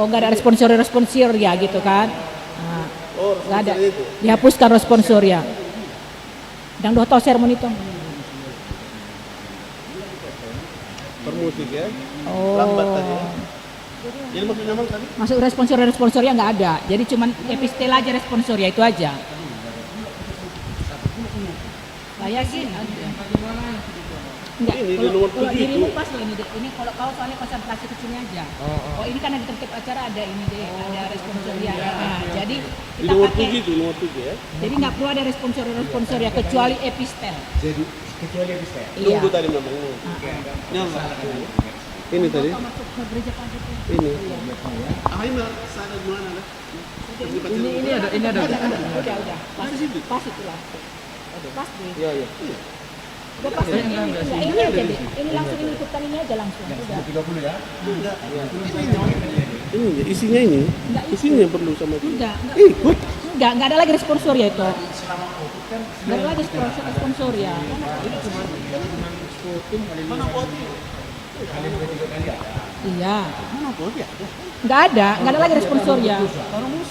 Nggak ada responsor ya gitu kan. Nah, nggak ada, dihapuskan responsor ya. Dan dua toser monitor. Permusik ya. Oh. Lambat tadi ya. Jadi maksudnya tadi? Masuk responsor ya nggak ada. Jadi cuman epistel aja responsor ya itu aja. Saya sih ada. Enggak, kalau dirimu pas loh ini kalau kau soalnya konsentrasi ke sini aja. Oh ini kan ada tertib acara ada ini deh, ada responsor ya. Nah, jadi kita pakai nomor 7 ya. Jadi nggak perlu ada responsor ya kecuali epistel. Jadi kecuali epistel. Iya. Tunggu tadi memang. Ini tadi. Masuk ke gereja pagi tuh. Ini. Ah ini sana gimana lah? Ini ada. Udah. Pas itu lah. Pas deh. Iya. Udah pas ini aja deh. Ini langsung ini ikutan ini aja langsung. Udah. 30 ya? Ini isinya ini. Isinya perlu sama itu. Enggak. Ikut. Enggak ada lagi responsor ya itu. Enggak ada lagi sponsor ya. Mana voting? Iya. Mana voting? Enggak ada lagi responsor ya.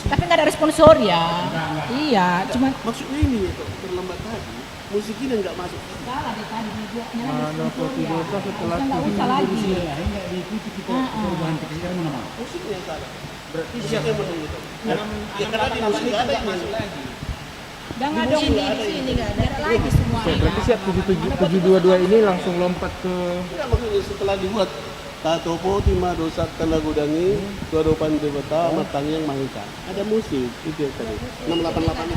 Tapi enggak ada responsor ya. Iya, cuma Maksudnya ini terlambat tadi. Musik ini enggak masuk. salah deh tadi dia nyala sponsor ya. Setelah enggak usah lagi. Enggak diikuti kita perubahan kita mana? Musik yang salah. Berarti siapa yang menunggu? Ya karena di musik enggak ada yang masuk lagi. Jangan dong di sini enggak ada lagi semua. Berarti siap 722 ini langsung lompat ke Ya maksudnya setelah dibuat Tatopo Tima Dosa Telagudangi Tuadopan Dewata Matang yang Mahika. Ada musik itu yang tadi 688 itu.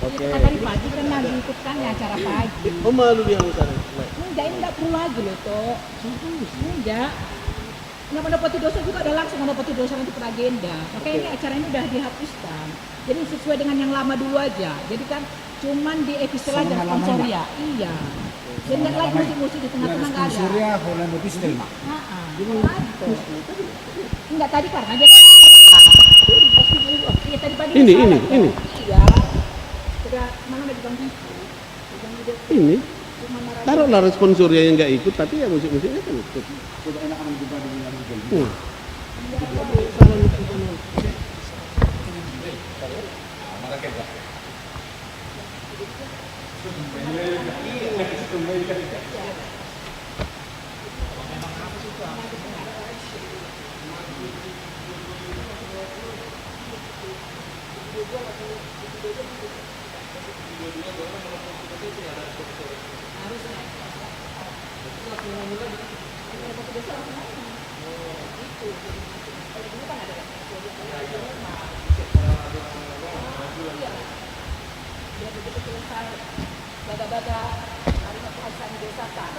Oke. Tadi pagi kan lagi ikutkan acara pagi. Oh malu dia sana. Enggak, ini enggak perlu lagi loh, Tok. Enggak. Nggak mendapati dosa juga ada langsung mendapati dosa untuk agenda. Makanya ini acara ini udah dihapuskan. Jadi sesuai dengan yang lama dulu aja. Jadi kan Cuman di episode aja Selama sponsor lamanya. ya. Iya. Jadi nggak lagi musik-musik di tengah-tengah nggak ada. Surya Holland Pistol mak. Enggak tadi karena dia iya tadi pagi Ini, dia ini, salah, ini. kan? Iya. Sudah mana ada dibilang gitu. Dibilang dia Ini cuma marah. taruhlah responsornya yang nggak ikut, tapi ya musik-musiknya kan ikut. Coba enak akan jumpa di dalam Google. Baga-baga hari puasa di desa kan.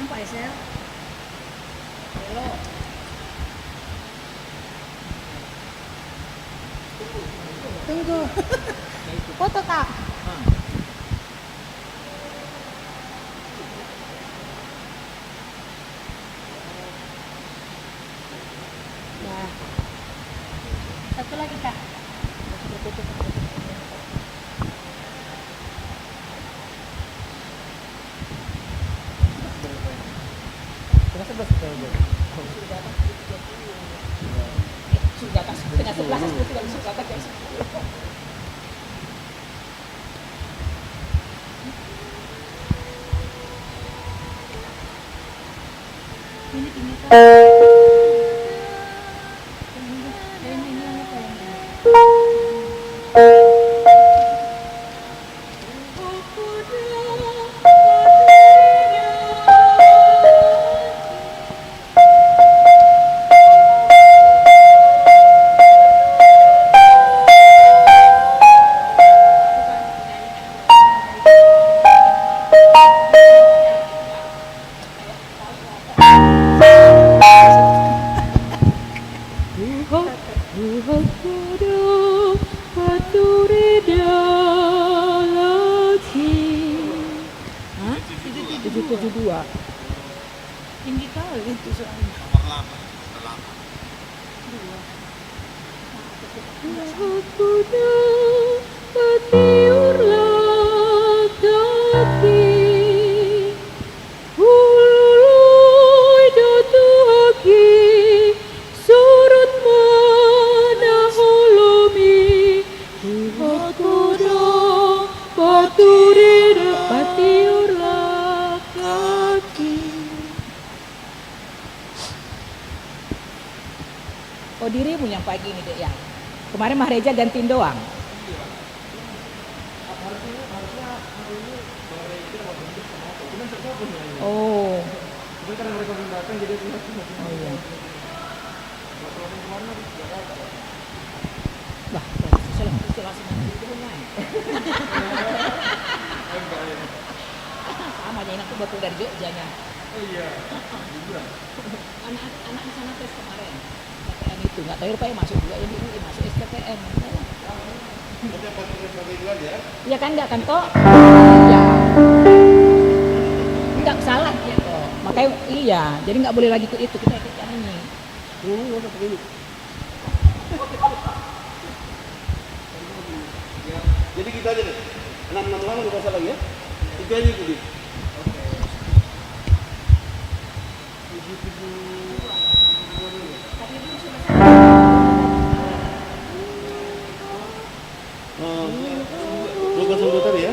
Nampak ya, Sel? Belok. Tunggu. Foto tak? Nah. Satu lagi kak. Sudah pas, tengah 11 tidak bisa kata kayak 10. Ini kan. Ini apa yang Hah? 772. Tinggi kali itu soalnya. Oh dirimu yang pagi ini dek ya. Kemarin Mahreja gantiin doang. Oh. Karena mereka belum datang jadi Oh iya. Lah, langsung sama aja aku betul dari Jogjanya. Oh iya. Anak di sana tes kemarin. SPTN itu nggak tahu rupanya masuk juga ya di UI masuk SPTN. Iya kan nggak kan kok? Iya. Nggak salah ya kok. Makanya iya. Jadi nggak boleh lagi ikut itu kita ikut yang ini. Nggak usah pakai ini. Jadi kita aja deh. 668 nggak usah lagi ya. Itu aja ikuti. Dua tadi ya.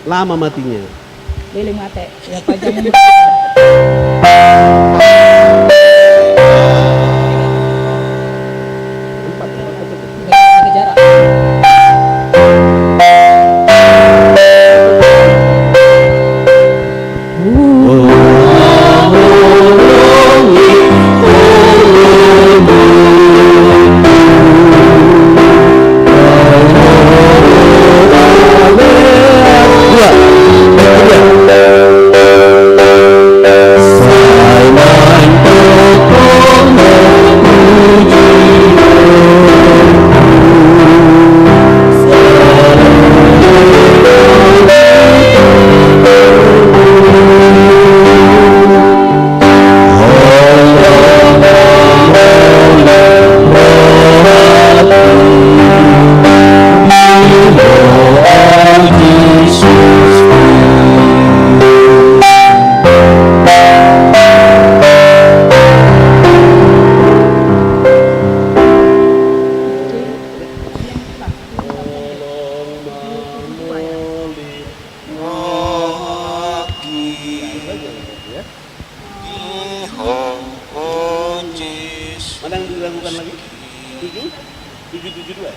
lama matinya. Lele mate, ya panjang. Ada jarak. Mana yang dilakukan lagi? 772.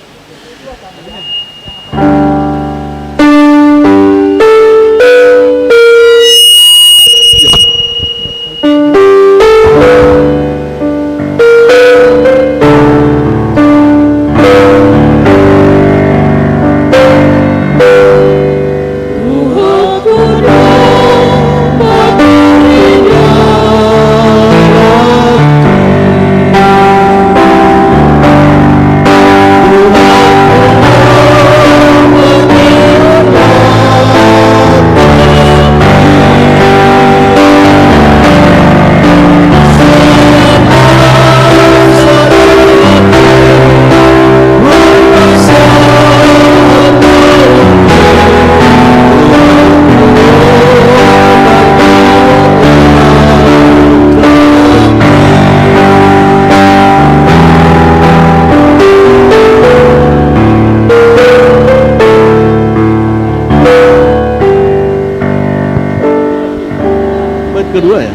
Kedua ya?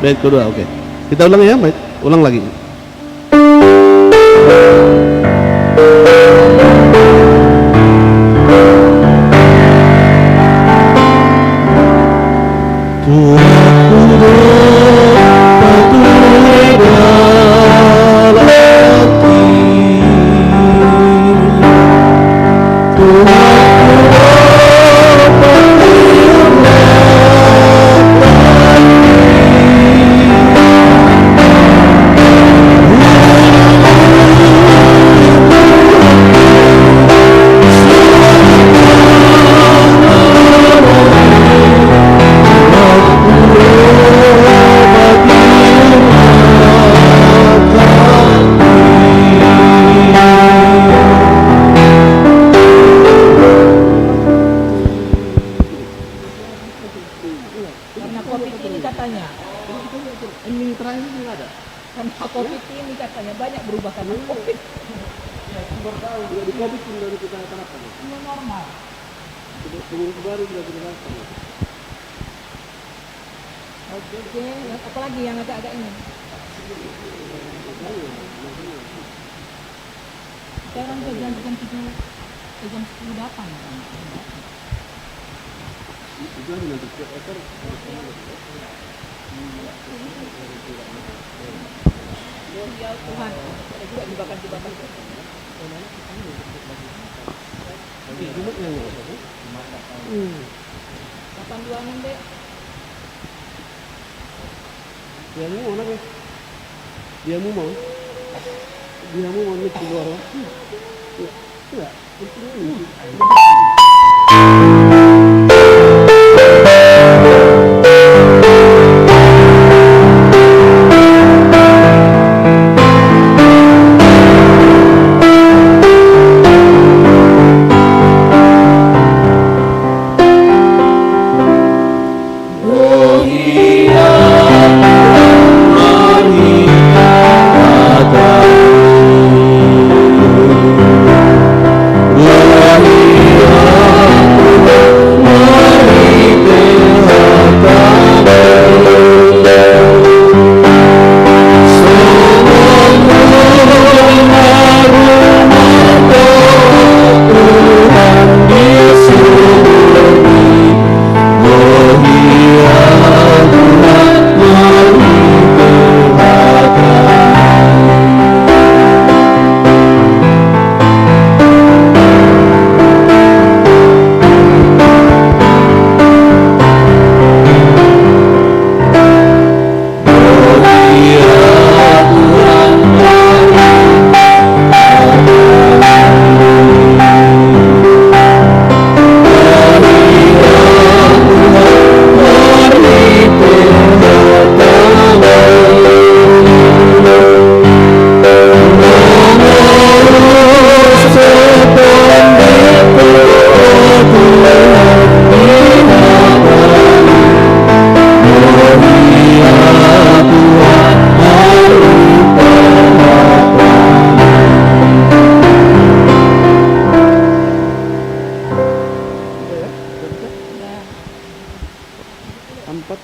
Bait kedua, oke. Kita ulang ya, bait. Ulang lagi. Karena COVID ini katanya. Ini terakhir ini nggak ada. Karena COVID ini katanya banyak berubah karena COVID. Baru tahu, di COVID pun dari kita terapkan. Ini normal. Pengurus baru juga kita terapkan. Oke. Apalagi yang agak-agak ini. Sekarang ke jam 7, jam 10 datang. Itu aja nanti setiap ekor. Ya Tuhan, ada juga jebakan-jebakan. Jumat yang apa? 82 dek. Diamu mana guys? Diamu mau? Diamu mau nih keluar? Enggak. 4.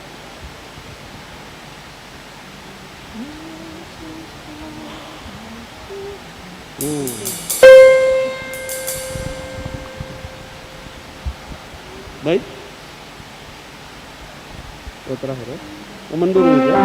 Baik. Terakhir ya. Mendurung ya.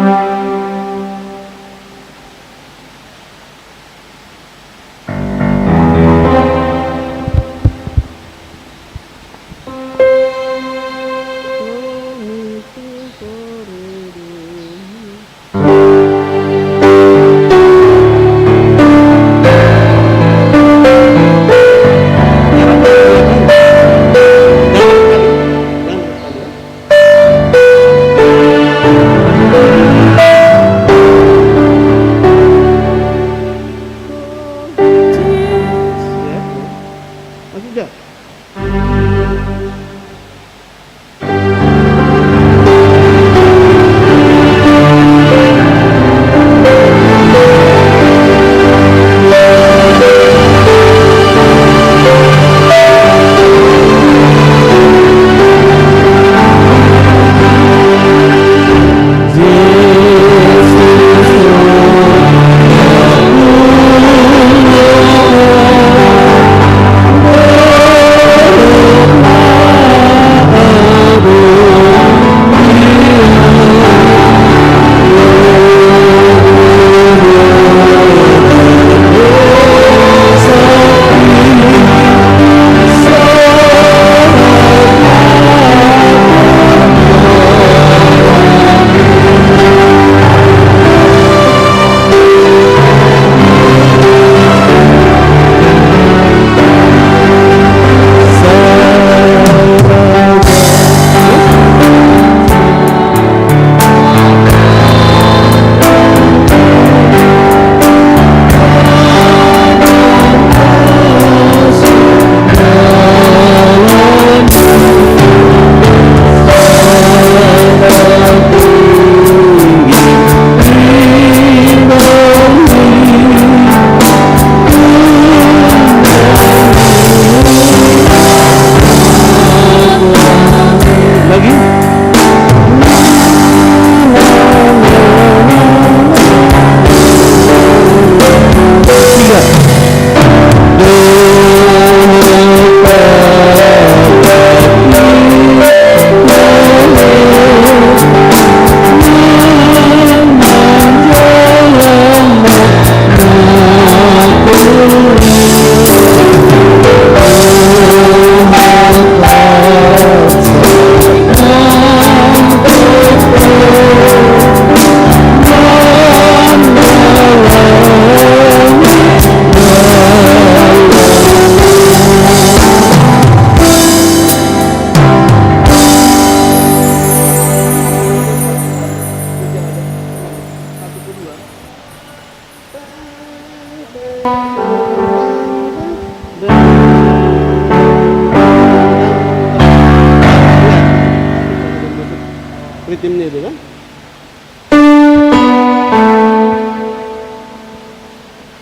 Ritmenya itu kan.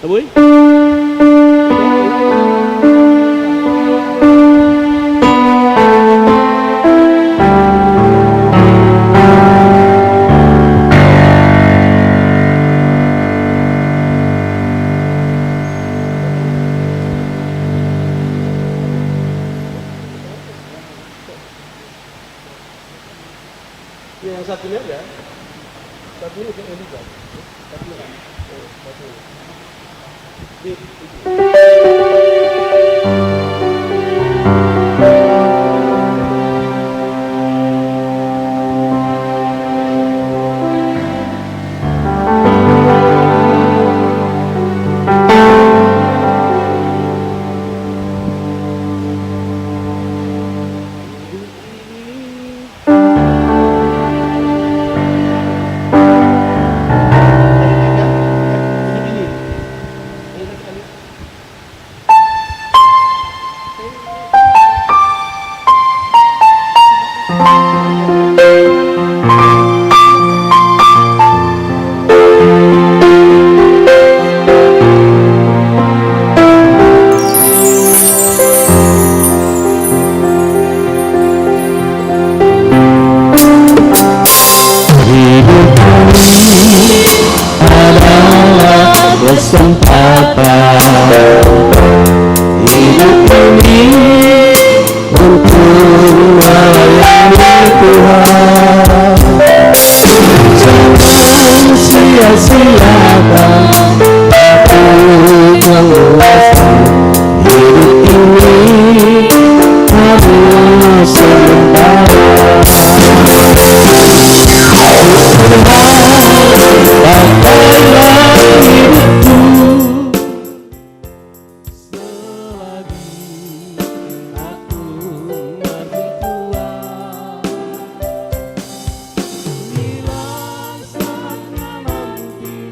Aboy? Yang satunya aja. Satunya itu juga. Satunya. Oh, satunya. kesempatan hidup ini untuk melayani Tuhan. Jangan sia-siakan waktu yang luas. Hidup ini hanya sementara. Pakailah hidupku selagi aku masih kuat. Bila saatnya nanti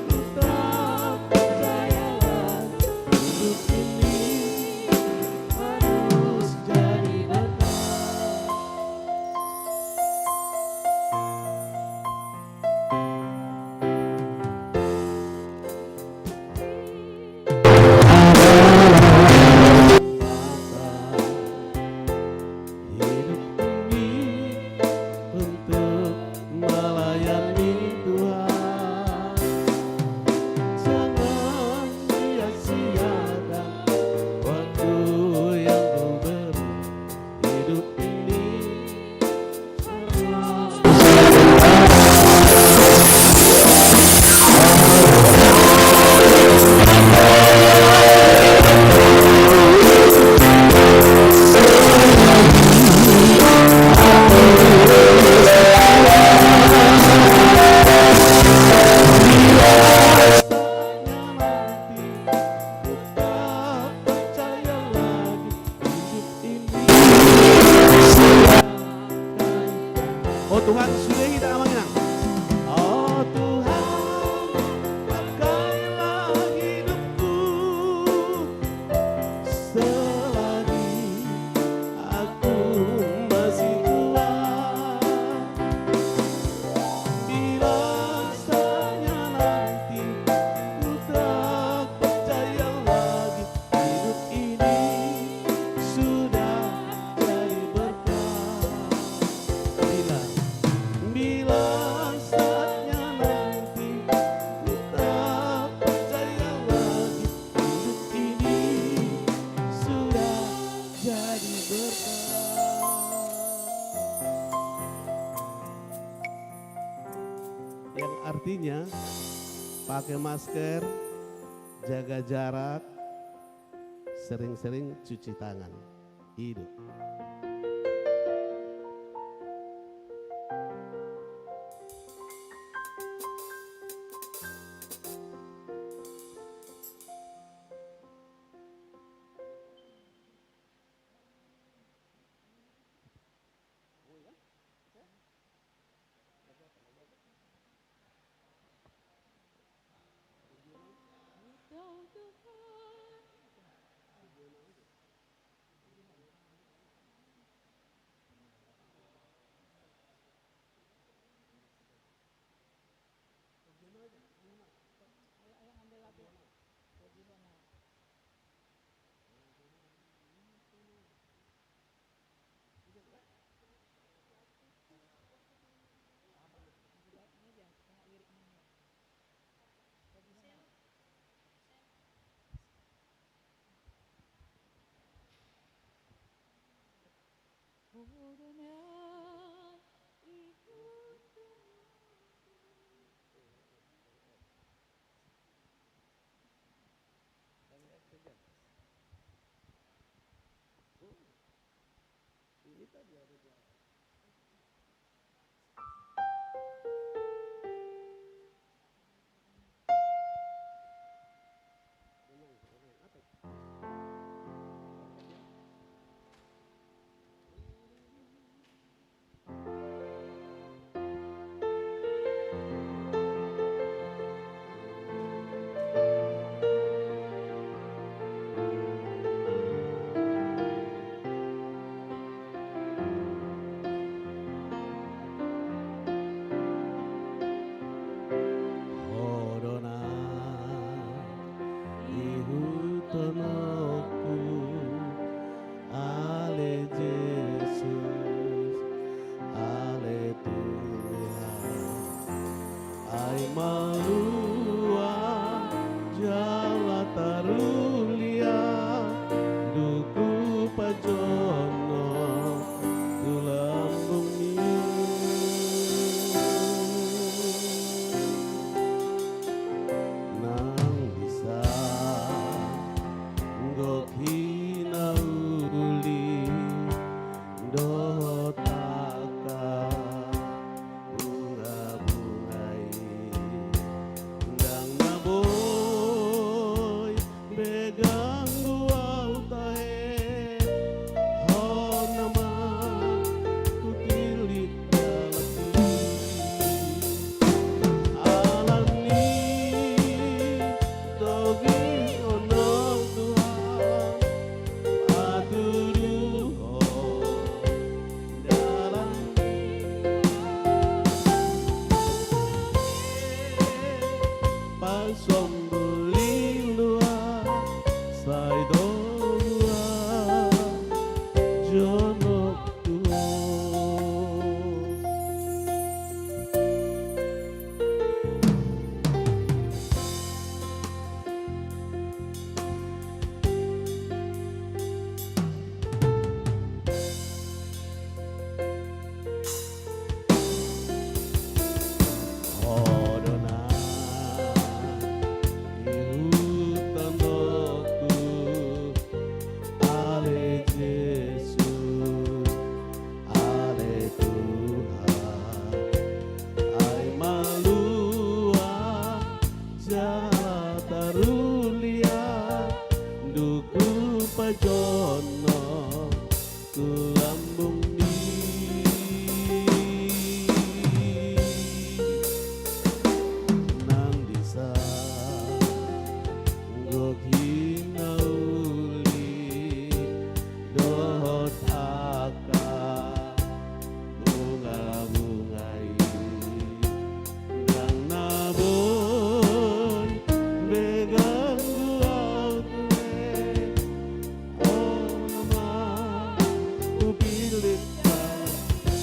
ku tak percaya lagi, hidup ini harus jadi berkah. Hidup ini untuk melayani Tuhan. Jangan sia-siakan waktu yang Ku beri. Hidup ini oh Tuhan, sudah kita amankan. Oh Tuhan, pakailah hidupku selagi aku masih kuat. Bila saatnya nanti ku tak percaya lagi, hidup ini sudah jadi berkah. Bila saatnya nanti ku tak percaya lagi, hidup ini sudah jadi berkah. Yang artinya pakai masker, jaga jarak, sering-sering cuci tangan. Hidup. Ini tadi ada jarak.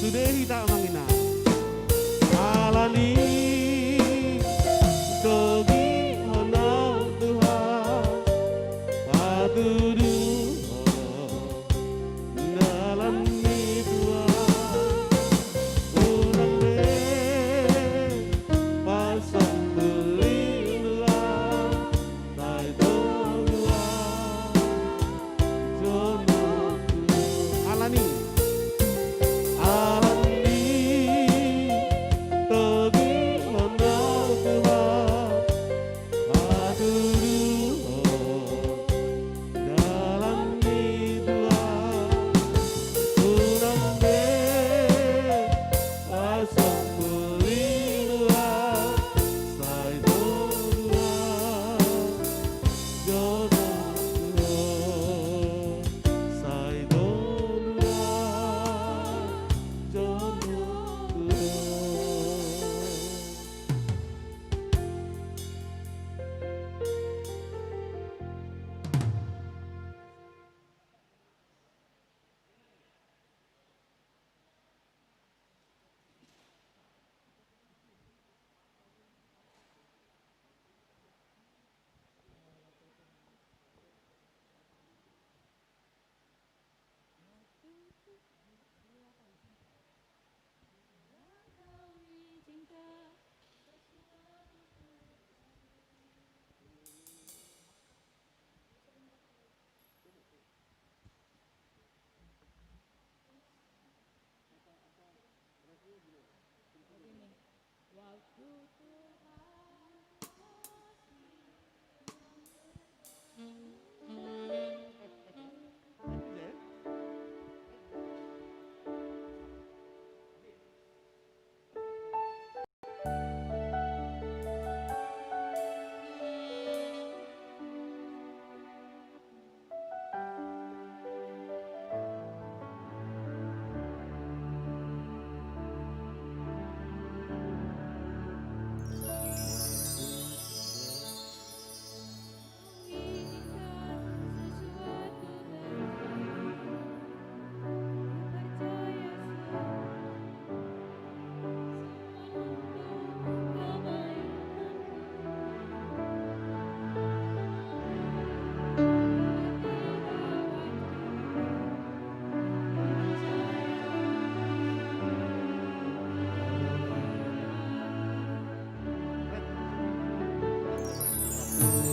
Sudehi tak mangina alani togi honau Tuhan patudu dalam Tuhan urang be pasang belilah tai doa jono alani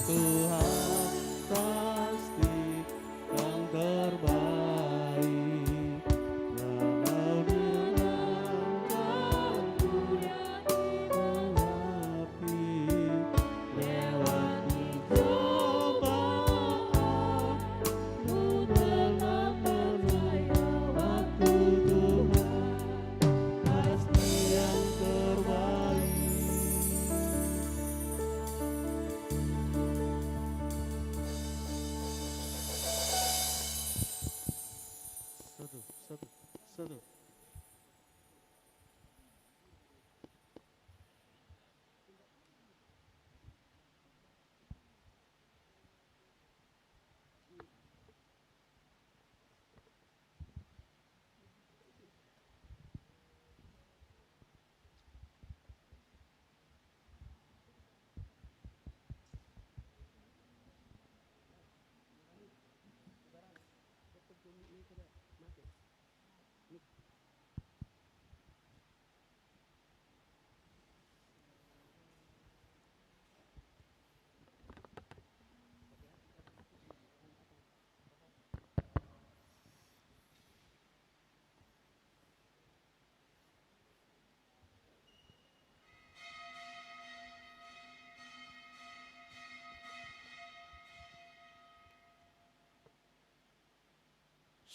Tuhan pasti yang terbaik walau dengan terapi lewati cobaan dalam percaya waktu Tuhan pasti yang terbaik. Satu.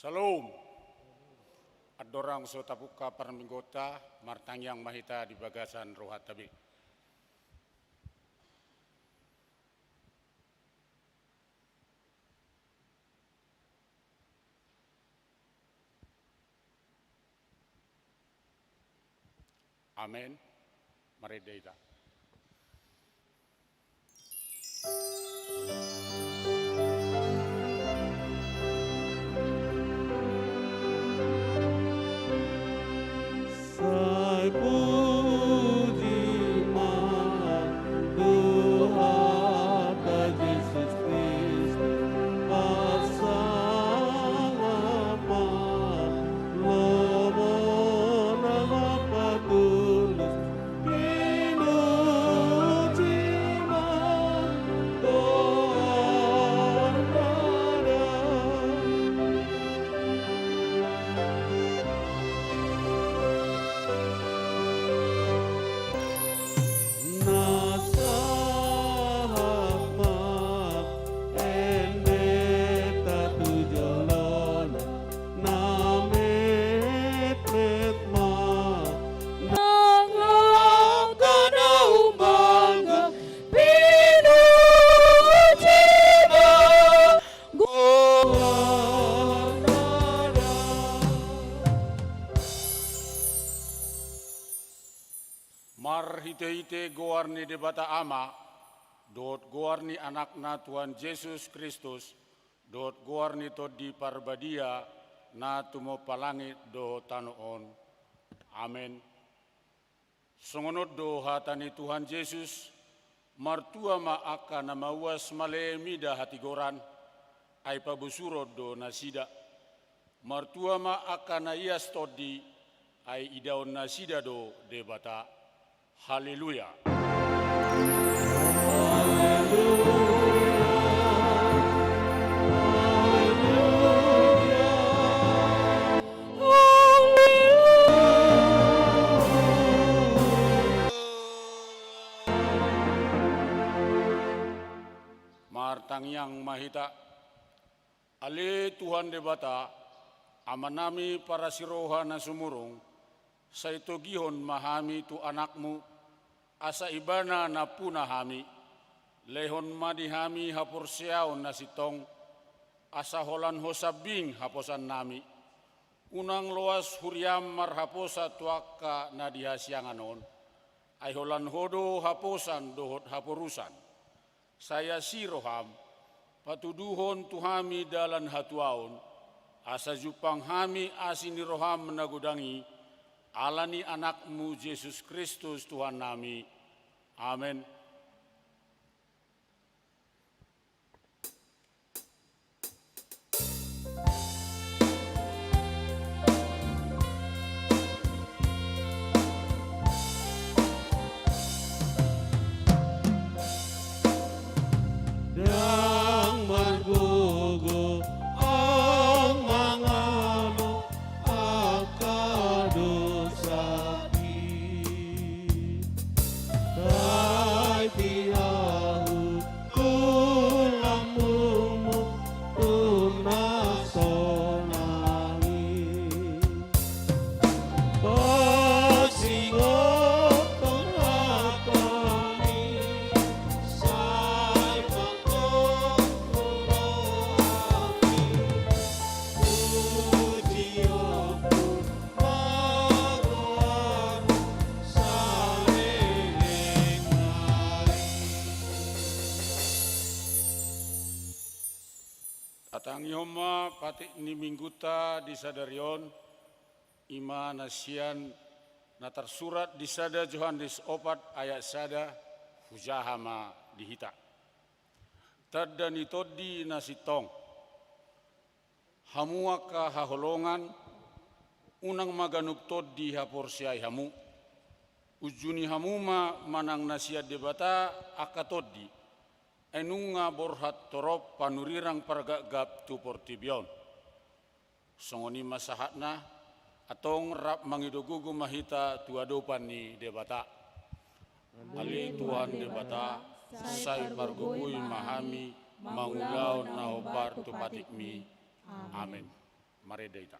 Salam. Adorang sotapuka paranggota martangyang mahita di bagasan rohat tabi. Amin. Mari deita. Mar hite-hite goarni debata ama, dot goarni anakna Tuhan Yesus Kristus, dot goarni todi parbadia, na tumo palangit do tanoon. Amen. Songonot do hatani Tuhan Yesus, martua ma aka na mawas male mida hatigoran, ay pabusurod do nasida. Martua ma aka na ias todi, ay idaon nasida do debata. Haleluya. Martang yang mahita, ale Tuhan debata, amanami para siroha na sumurong, sa ito gihon mahami tu anakmu, asa ibana na punahami, lehon madihami hapursiaon na sitong, asa holan hosabing haposan nami, unang loas huriam marhaposa tuaka na dihasyanganon, ay holan hodo haposan dohot hapurusan. Saya siroham, patuduhon tuhami dalan hatuaon, asa jupang hami asiniroham menagudangi, alani anakmu Yesus Kristus Tuhan nami. Amen. Dang margogo ang mangano akado sakit. Tay tinahu tulamumu tunasonangin. Pagsingok pangakami say pagkukuroami. Ujiyoku maruan sa lelengari. Atang yoma pati ni mingguta di sadarion, ima nasian na tersurat di sada Johannes 4 ayat sada, hujahama dihita. Tadda ni todi nasitong, hamuaka haholongan, unang maganug todi haporsiay hamu, ujuni hamuma manang nasiat debata akatodi, enunga borhat torop panurirang pargagap tu portibion. Songoni masahatna, atong rap mangidogugu mahita tuadopan ni debata. Ali Tuhan debata, say pargugui mahami, mangulaw na hobar tu patikmi. Amen. Mari deita.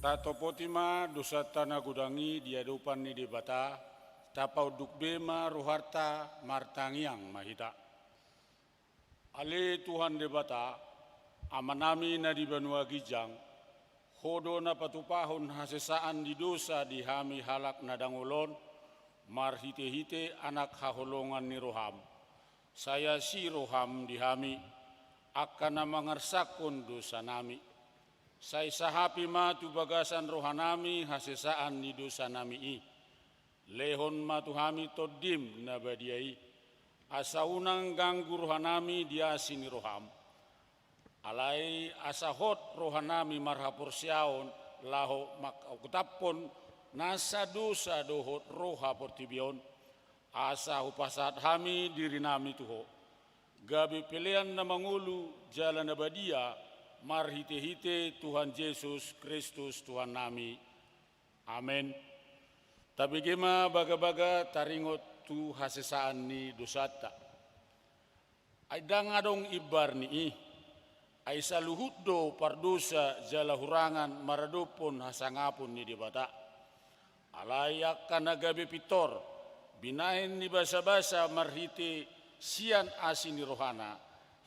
Tato potima dosa tanah gudangi diadupan ni debata, tapau dukbema ruharta martangiang mahita. Ale Tuhan debata, amanami na di Banua Gijang, hodo na patupahon hasesaan di dosa di hami halak na dangolon, marhite-hite anak haholongan ni Roham. Saya si Roham di hami, akan na mangarsakon dosa nami. Saya sahapi matu bagasan rohanami hasesaan ni dosa nami i. Lehon matu hami todim na badiai. Asa unang ganggu rohanami dia sini Roham. Alai asa hot rohanami marhapur siaon laho makutapon nasa dosa dohot roha portibion. Asa upasat hami diri nami tuho. Gabi pilihan na mangulu jalan abadia marhite-hite Tuhan Yesus Kristus Tuhan nami. Amin. Tapi gema baga-baga taringot tu hasesaan ni dosata. Ay dangadong ibar ni ay saluhut do pardosa jala hurangan maradopon hasangapon ni dibata. Alayak kanagabi pitor binahin ni basa-basa marhite sian asin ni rohana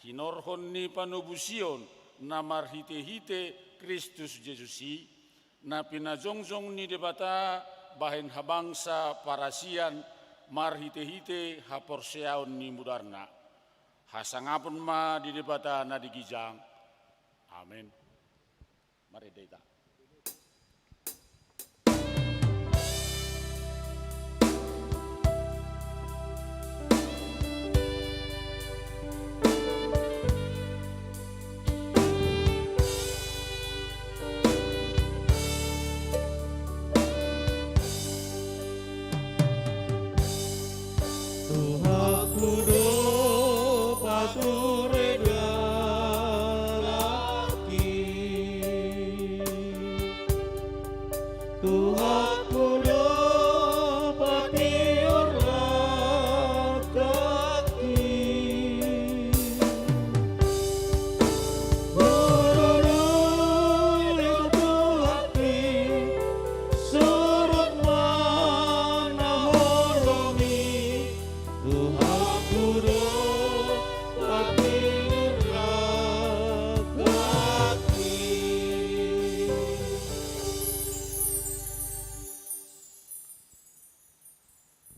hinorhon ni panubusion na marhite-hite Kristus Yesusi na pinajongzong ni debata bahin habangsa parasian marhite-hite haporseaon ni mudarna hasangapun ma di debata na digijang. Amin. Mari deta.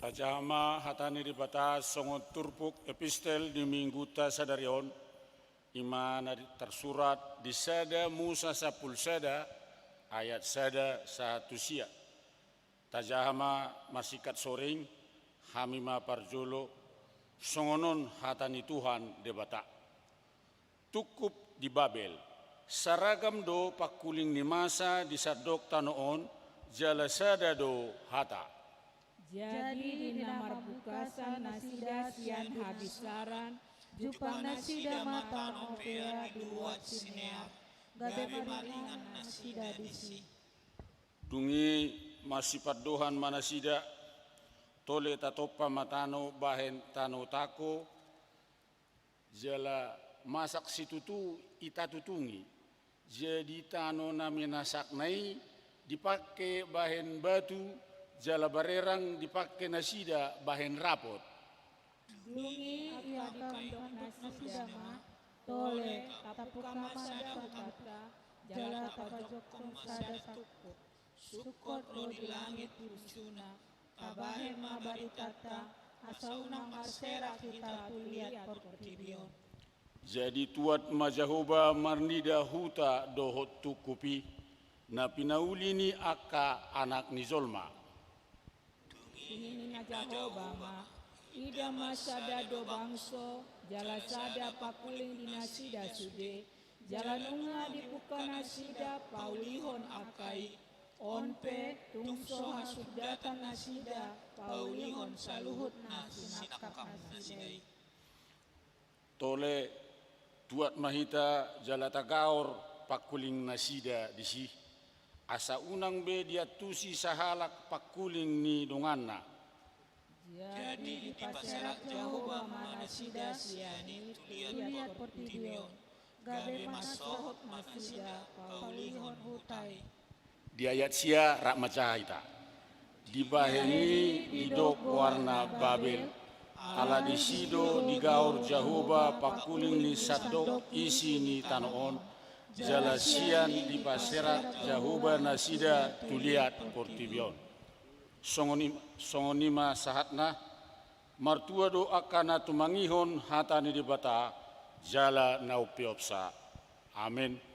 Tajama hatani di batas songot turpuk epistel di mingguta sadarion imana tersurat di sada Musa sapul sada ayat sada satu sia. Tajama masikat soring hamima parjolo songonon hatani Tuhan debata. Tukup di Babel saragam do pakuling ni masa di sadok tanoon jala sada do hata. Jadi dinamar bukasan nasida sian habisaran, jupang nasida matan opera duat sinear, gade maringan nasida disi. Dungi masipat dohan manasida, tole tatopa matano bahen tano tako, jala masak situtu itatutungi, jadi tano nami nasak nai, dipakai bahen batu, jala barerang dipakai nasida bahen rapot. Dungi akan nasida ma tole tapukama sada kata jala tapajokong sada tukut sukot ro di langit pusuna kabahen ma baritata asaunang marsera kita tuliat portibion. Jadi tuat majahoba marnida huta dohot tukupi na pinauli ni aka anak ni Zolma. Ini najahoba ma ida masada do bangso jala sada pakuling dinasida sude jalan unga dibuka nasida paulihon akai onpe tungso hasudatan nasida paulihon saluhut nasinakap nasida. Tole tuat mahita jala tagaor pakuling nasida disi. Asa unang be dia tusi sahalak pakuling ni donganna. Jadi di paserak Jehovah mana sida siani lihat portibion gabe masohot masida paulihon hutai. Di ayat sia rak macahita. Dibahengi idok warna Babel. Ala disido digaur Jahoba pakuling ni sadok isi ni tanoon. Jalasian di paserat Jahoba nasida tuliat portibion. Songonima sahatna martua doa kana tumangihon hatani di bata jala naupiopsa. Amin.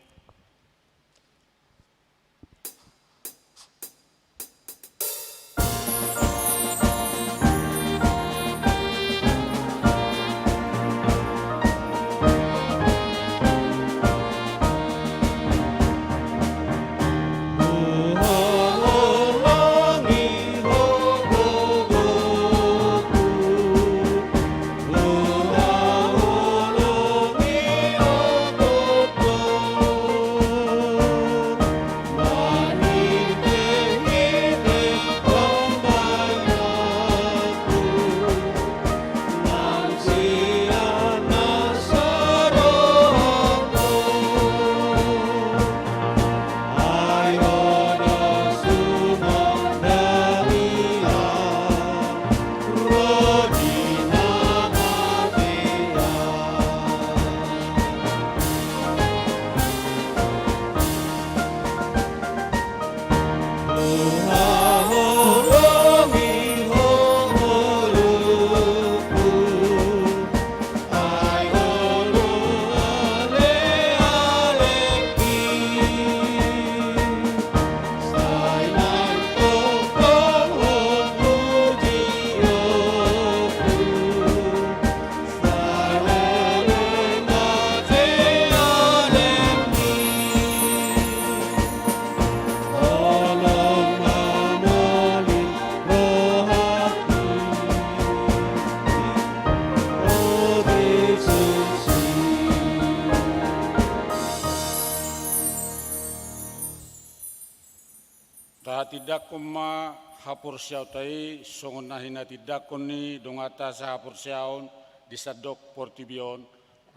Tidak kuma hapur siau tai songon nahina tidak koni dongata sa hapur siaun disadok portibion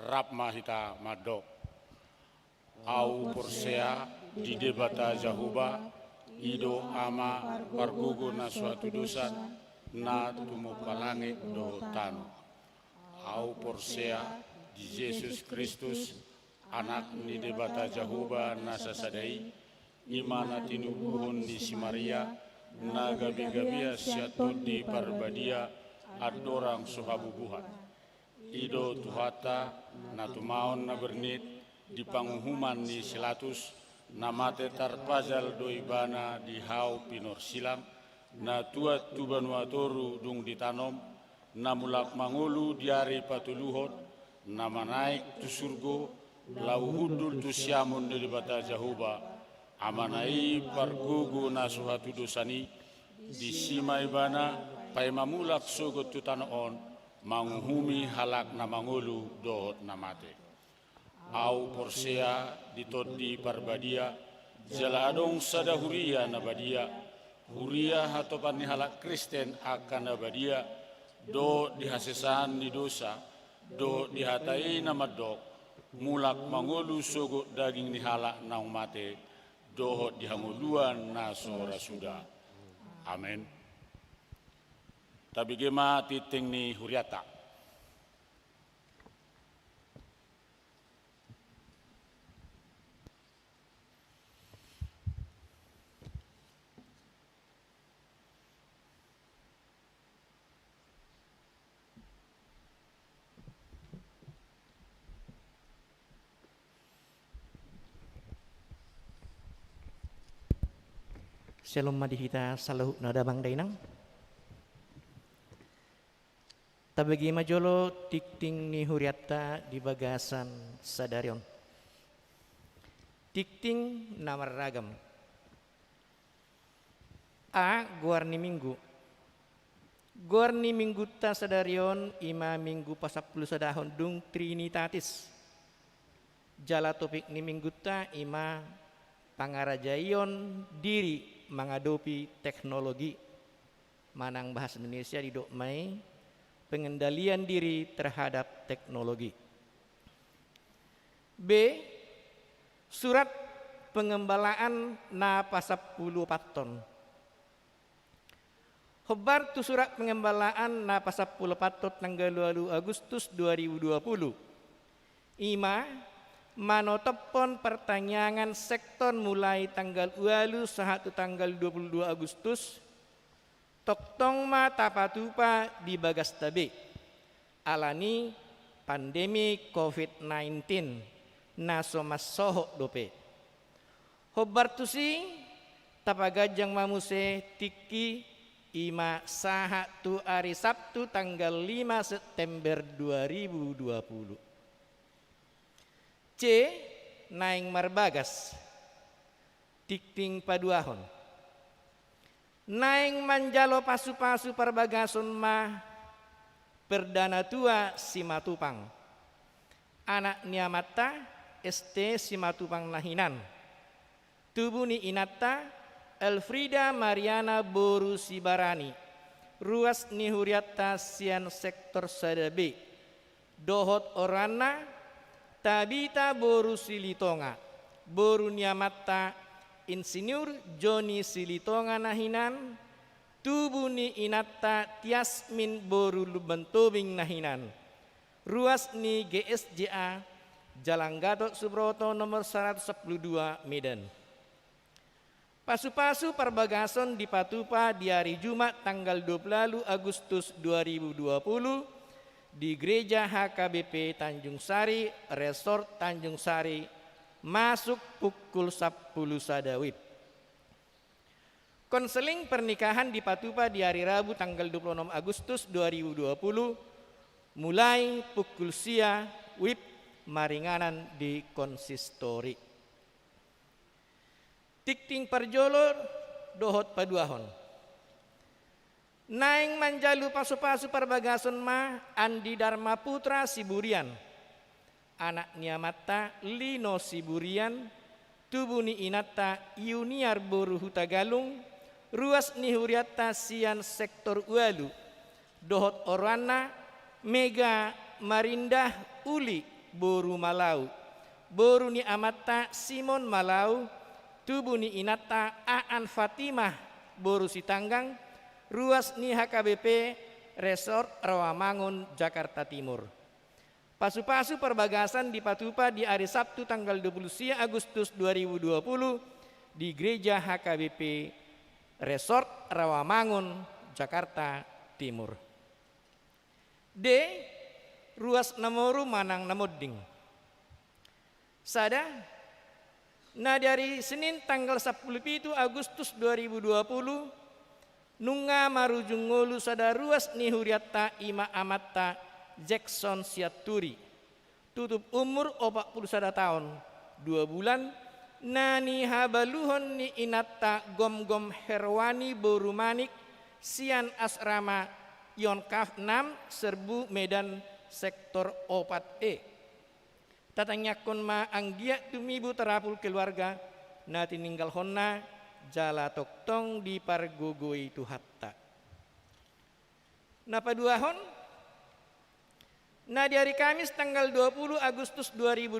rap mahita madok au porsea di debata Jahoba ido ama pargugo na suatu dosa na tumo palangi do tano au porsea di Yesus Kristus anak ni debata Jahoba na sasadai imana tinubuhon di si Maria na gabi-gabia siatu di parbadia adorang suhabubuhan ido tuhata na tumaon na bernit di panghuman ni silatus na mate tarpazal doibana di hau pinor silang na tuat tubanuatoru dung ditanom na mulak mangulu diari patuluhon na manaik tu surgo lau hudul tu siamun di bata Jahoba amanai pargugu na suhatu dosani di simai bana pai mamulak sogot tu tanoon manghumi halak na mangulu dohot na mate au porsea ditodi parbadia jaladong sada huria na badia huria hatopan ni halak Kristen akan na badia do dihasesan ni dosa do dihatai na madok mulak mangulu sogot daging ni halak na mate dohot dihanguluan na sora sudah. Amin. Tabi gema titing ni huriata. Shalom madihita salahu nada bang dainang. Tabagi majolo tikting ni huriata di bagasan sadarion. Tikting namar ragam. A guarni minggu. Guarni minggu ta sadarion ima minggu pasapulu sadahon dung trinitatis. Jala topik ni minggu ta ima pangarajayon diri mengadopi teknologi manang bahasa Indonesia di dokmai pengendalian diri terhadap teknologi. B. Surat pengembalaan na pasapuluh paton. Hobar tu surat pengembalaan na pasapuluh paton tanggal 2 Agustus 2020. Ima manotopon pertanyaan sektor mulai tanggal 2 sehatu tanggal 22 Agustus toktong ma tapatupa di bagas tabe alani pandemi COVID-19 na somasoho dope. Hobar tusi tapagajang mamuse tiki ima saha tu hari Sabtu tanggal 5 September 2020. C. Naing marbagas tikting paduahon. Naing manjalo pasu-pasu perbagason ma perdana tua Simatupang. Anak niamata ST Simatupang nahinan. Tubuh ni inata Elfrida Mariana Boru Sibarani, ruas ni huriata sian sektor sadabe, dohot orana, Tabita Boru Silitonga, Boru Niamata Insinyur Joni Silitonga nahinan, tubuh ni inata Tiasmin Boru Lubentobing nahinan, ruas ni GSJA Jalan Gatot Subroto nomor 112 Medan. Pasu-pasu perbagason di Patupa di hari Jumat tanggal 20 Agustus 2020 di Gereja HKBP Tanjung Sari, Resort Tanjung Sari, masuk pukul 10 sadawib. Konseling pernikahan di Patupa di hari Rabu tanggal 26 Agustus 2020 mulai pukul sia wib maringanan di konsistori. Tikting parjolor dohot paduahon. Naing manjalu pasu-pasu perbagason ma Andi Dharma Putra Siburian. Anak niamata Lino Siburian. Tubuh ni inata Yuniar Boru Hutagalung. Ruas ni huriata sian sektor Ualu. Dohot orana Mega Marindah Uli Boru Malau. Boru ni amata Simon Malau. Tubuh ni inata Aan Fatimah Boru Sitanggang, ruas ni HKBP Resort Rawamangun Jakarta Timur. Pasu-pasu perbagasan di Patupa di hari Sabtu tanggal 20 Agustus 2020 di Gereja HKBP Resort Rawamangun Jakarta Timur. D. Ruas Namoru Manang Namodding. Sada nah dari Senin tanggal 10 Agustus 2020 nunga marujung ngolu sada ruas ni huriata ima amata Jackson Siaturi tutup umur 41 tahun 2 bulan nani habaluhon ni inata gom-gom herwani Boru Manik sian asrama Yonkaf 6 Serbu Medan sektor opat tatanyakon ma anggia tumibu terapul keluarga na tininggal honna jala toktong di pargogoi tu hatta. Na paduahon na di hari Kamis tanggal 20 Agustus 2020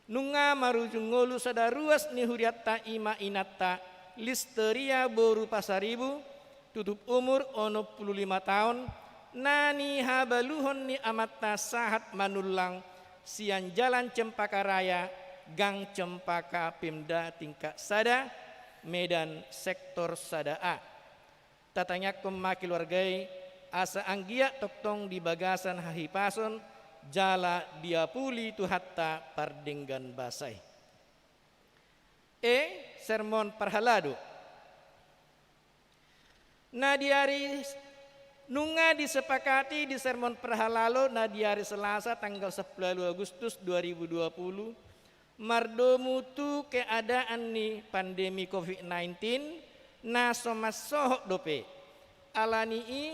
nunga marujung ngolu sada ruas ni huriata ima inata Listeria Boru Pasaribu tutup umur 55 tahun nani habaluhon ni amata sahat manulang sian Jalan Cempaka Raya, Gang Cempaka Pemda tingkat Sada, Medan sektor Sada A. Tatanya kema keluargai asa anggia toktong di bagasan hahipason jala diapuli tu hatta pardenggan basai. Sermon Parhalado. Nah di hari nunga disepakati di sermon perhalalo na di hari Selasa tanggal 10 Agustus 2020 mardomu tu keadaan ni pandemi COVID-19 na somasoho dope alani i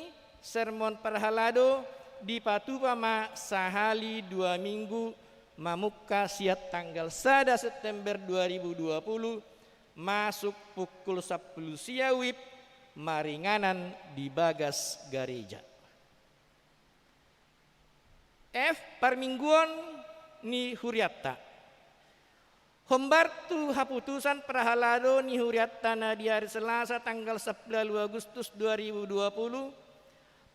sermon perhalado di Patupa ma sahali 2 minggu mamuka siat tanggal 1 September 2020 masuk pukul 10 siawib maringanan di bagas gereja. F. Parmingguan ni huriata. Hombartu haputusan prahalado ni huriatana di hari Selasa tanggal 10 Agustus 2020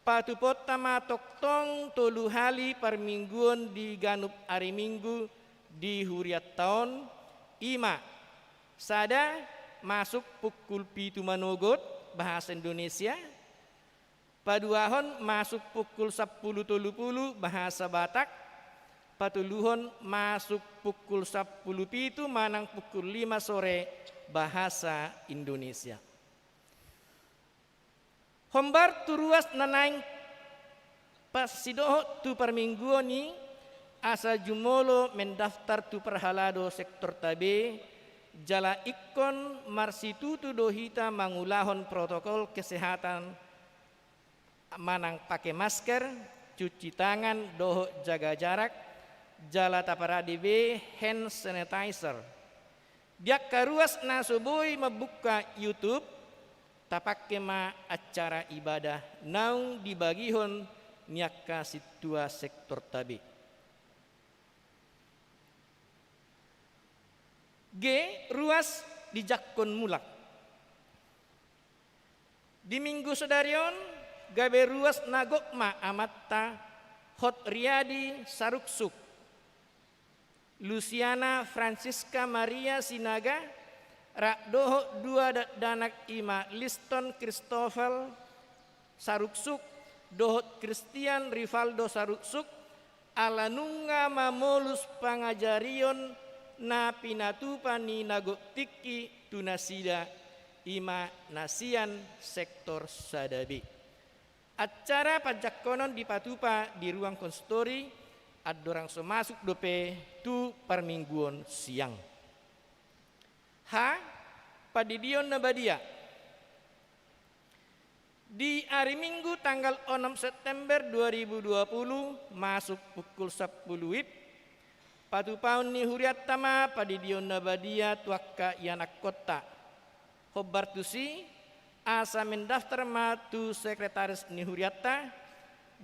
patupot tama toktong tolu hali permingguan di ganup hari Minggu di huriat tahun ima sada masuk pukul 7 manogot bahasa Indonesia paduahon masuk pukul 10.30 bahasa Batak patuluhon masuk pukul 10.07 manang pukul 5 sore bahasa Indonesia. Hombar turuas nanaing pasidoho tu permingguani asa jumolo mendaftar tu perhalado sektor tabe jala ikon marsitutu dohita mangulahon protokol kesehatan manang pakai masker, cuci tangan, doho jaga jarak, jala taparadi be hand sanitizer. Diak karuas nasoboi membuka YouTube tapakke ma acara ibadah naung dibagihon niaka situa sektor tabi. G ruas di Jakon Mulak. Di minggu sedarion gabe ruas nagokma amatta Hot Riyadi Saruksuk Luciana Francisca Maria Sinaga Rakdoho dua danak ima Liston Christopher Saruksuk Dohot Christian Rivaldo Saruksuk Alanunga Mamolus Pangajarion na pinatupani nagok tiki tunasida ima nasian sektor sadabi. Acara pajak konon di Patupa di ruang konstori adorang masuk dope tu permingguan siang. H. Padidion Nabadia. Di hari Minggu tanggal 6 September 2020 masuk pukul 10 WIB Patupaun ni huriat tama Padidion Nabadia tuakka yanak kota. Hobartusi asa mendaftar ma tu sekretaris ni huriata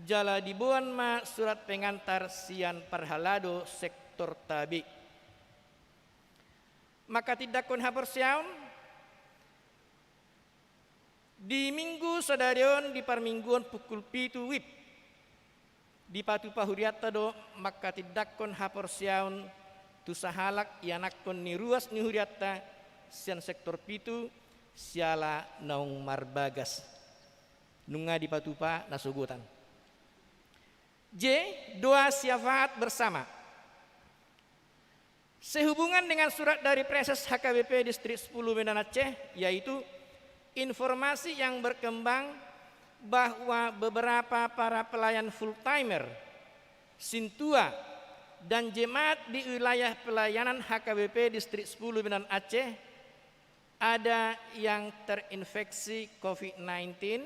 jala dibuan ma surat pengantar sian perhalado sektor tabi. Maka tidak kon hapor siaun di minggu sadarion di permingguan pukul 7 WIB di Patupa huriata do maka tidak kon hapor siaun tu sahalak yanakon ni ruas ni huriata sian sektor 7 siala naung marbagas nunga di Patupa nasugutan. J. Doa syafaat bersama. Sehubungan dengan surat dari Preses HKBP Distrik 10 Medan Aceh yaitu informasi yang berkembang bahwa beberapa para pelayan full timer Sintua dan jemaat di wilayah pelayanan HKBP Distrik 10 Medan Aceh ada yang terinfeksi COVID-19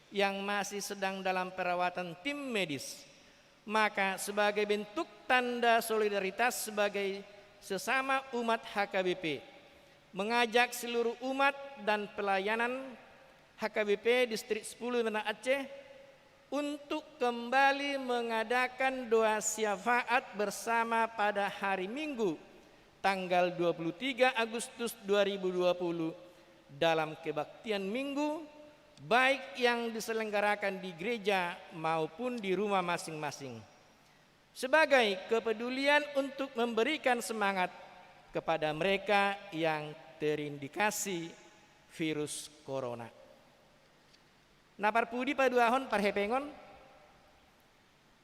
yang masih sedang dalam perawatan tim medis. Maka sebagai bentuk tanda solidaritas sebagai sesama umat HKBP, mengajak seluruh umat dan pelayanan HKBP Distrik 10 Medan Aceh untuk kembali mengadakan doa syafaat bersama pada hari Minggu tanggal 23 Agustus 2020 dalam kebaktian Minggu baik yang diselenggarakan di gereja maupun di rumah masing-masing sebagai kepedulian untuk memberikan semangat kepada mereka yang terindikasi virus corona. Napar pudi paduahon parhepengon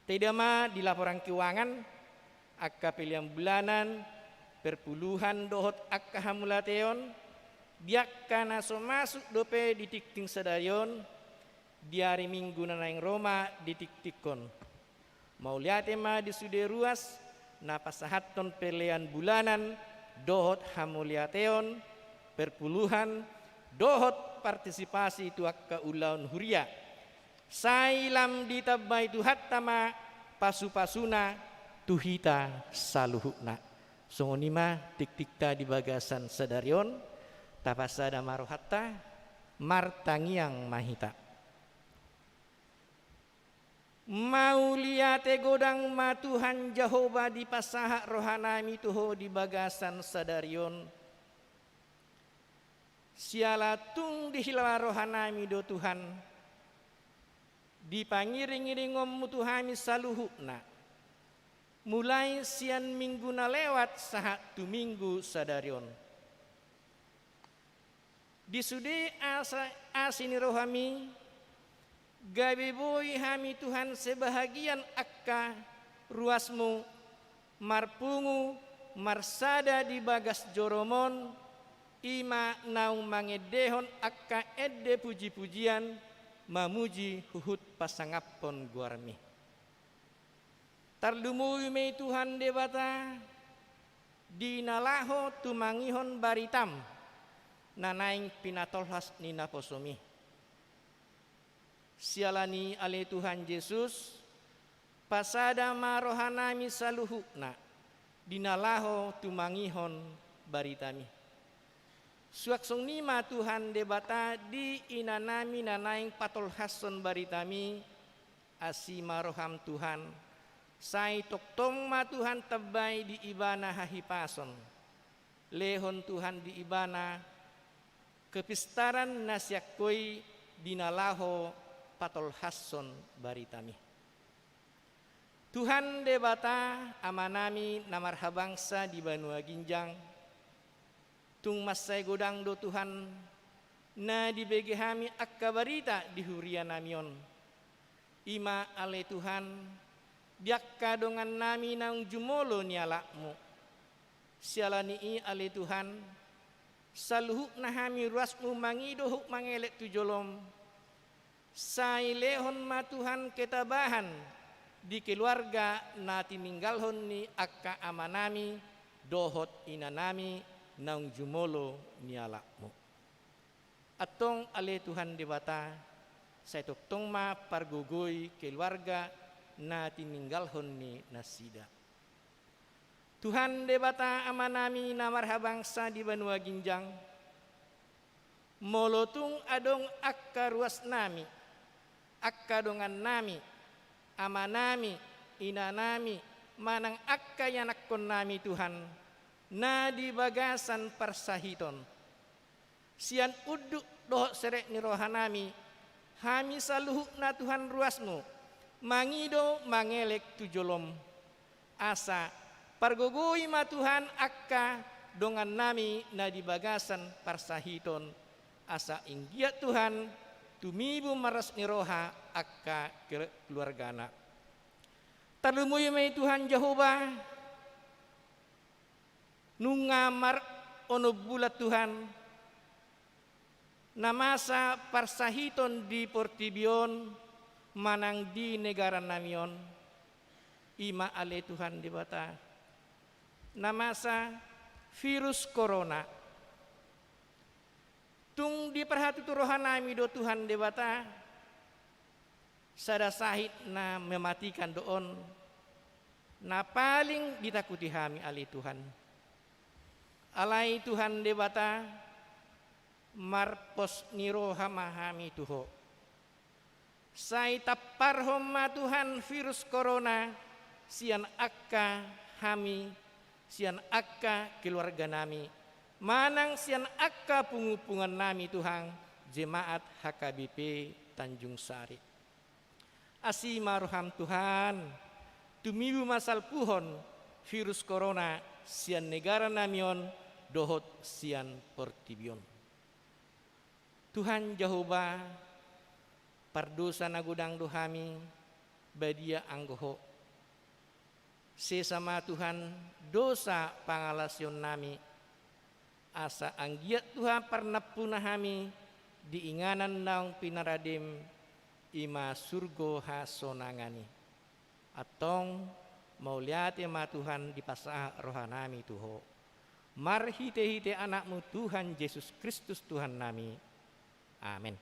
tidama di laporan keuangan akka pilihan bulanan perpuluhan dohot akka hamulateon diak kana so masuk dope di tikting sadayon di hari Minggu nanaing Roma di tiktikon mau lihat ema di sude ruas napasahaton pelian bulanan dohot hamuliateon perpuluhan dohot partisipasi itu akka ulaun huria sailam ditabai tuhat tama pasu-pasuna tuhita saluhukna songonima tik-tikta di bagasan sadarion tapasada marohatta martangiang mahita. mau liate godang ma Tuhan Jehovah di pasaha rohanami tuho di bagasan sadarion. Siala tung dihila rohanami do Tuhan, dipangiring-iring ngommu Tuhami saluhukna. Mulai sian minggu na lewat sahat tu minggu sadarion. Disude asini rohami, gawe boy hami Tuhan sebahagian akka ruasmu, marpungu, marsada di bagas joromon, ima naung mangedehon akka edde puji-pujian, mamuji huhut pasangapon guarmi. Tarlumuy may Tuhan debata, dinalaho tumangihon baritam, nanaing pinatolhas ni naposomi. Sialani ale Tuhan Yesus, pasada marohanami saluhukna, dinalaho tumangihon baritami. Suaksong nima Tuhan debata di inanami nanaing patolhason baritami, asima roham Tuhan, sai toktong ma Tuhan tabay di ibana hahipason, lehon Tuhan di ibana, kepistaran nasyakoy dinalaho patolhason baritami. Tuhan debata amanami namarhabangsa di Banua Ginjang, tung masay godang do Tuhan na dibegehami akka barita di huria namion. Ima ale Tuhan, diakka dongan nami nang jumolo nialakmu. Sialani ale Tuhan, saluhuk nahami ruasmu mangidohuk mangelek tujolom. Sai lehon ma Tuhan ketabahan di keluarga na tininggalhon ni akka amanami dohot inanami nang jumolo nialakmu. Atong ale Tuhan debata, sa itoktong ma pargugoy keluarga na tininggalhon ni nasida. Tuhan debata amanami na marhabangsa di Banua Ginjang, molotung adong akka ruas nami, akka dongan nami, amanami, inanami, manang akka yanakon nami Tuhan, na di bagasan parsahiton. Sian uduk dohok serek ni rohanami, hami saluhuk na Tuhan ruasmu, mangido mangelek tujolom. Asa pargogoy ma Tuhan akka dongan nami na di bagasan parsahiton. Asa inggiat Tuhan tumibu maras ni roha akka keluargana. Tarlumuy may Tuhan Jehovah, nungamar ono bulat Tuhan, namasa parsahiton di Portibion, manang di negara namion, ima ale Tuhan debata, namasa virus corona, tung di perhati turohan nami do Tuhan debata, sada sahid na mematikan doon, na paling ditakuti hami ale Tuhan. Alai Tuhan debata, marpos niro hamahami tuho. Sai taparhom ma Tuhan virus corona, sian akka hami, sian akka keluarga nami, manang sian akka pungupungan nami Tuhan, jemaat HKBP Tanjung Sari. Asima roham Tuhan, tumibu masal puhon virus corona, sian negara namion, dohot sian Portibion. Tuhan Jehovah, pardosa nagudang dohami, badia anggoho. Sesama Tuhan, dosa pangalasyon nami, asa anggiat Tuhan parnapunahami, diinganan naung pinaradim, ima surgo hasonangani. Atong mauliati ma Tuhan di pasah rohanami tuho. Marhite-hite anakmu Tuhan Yesus Kristus Tuhan nami. Amin.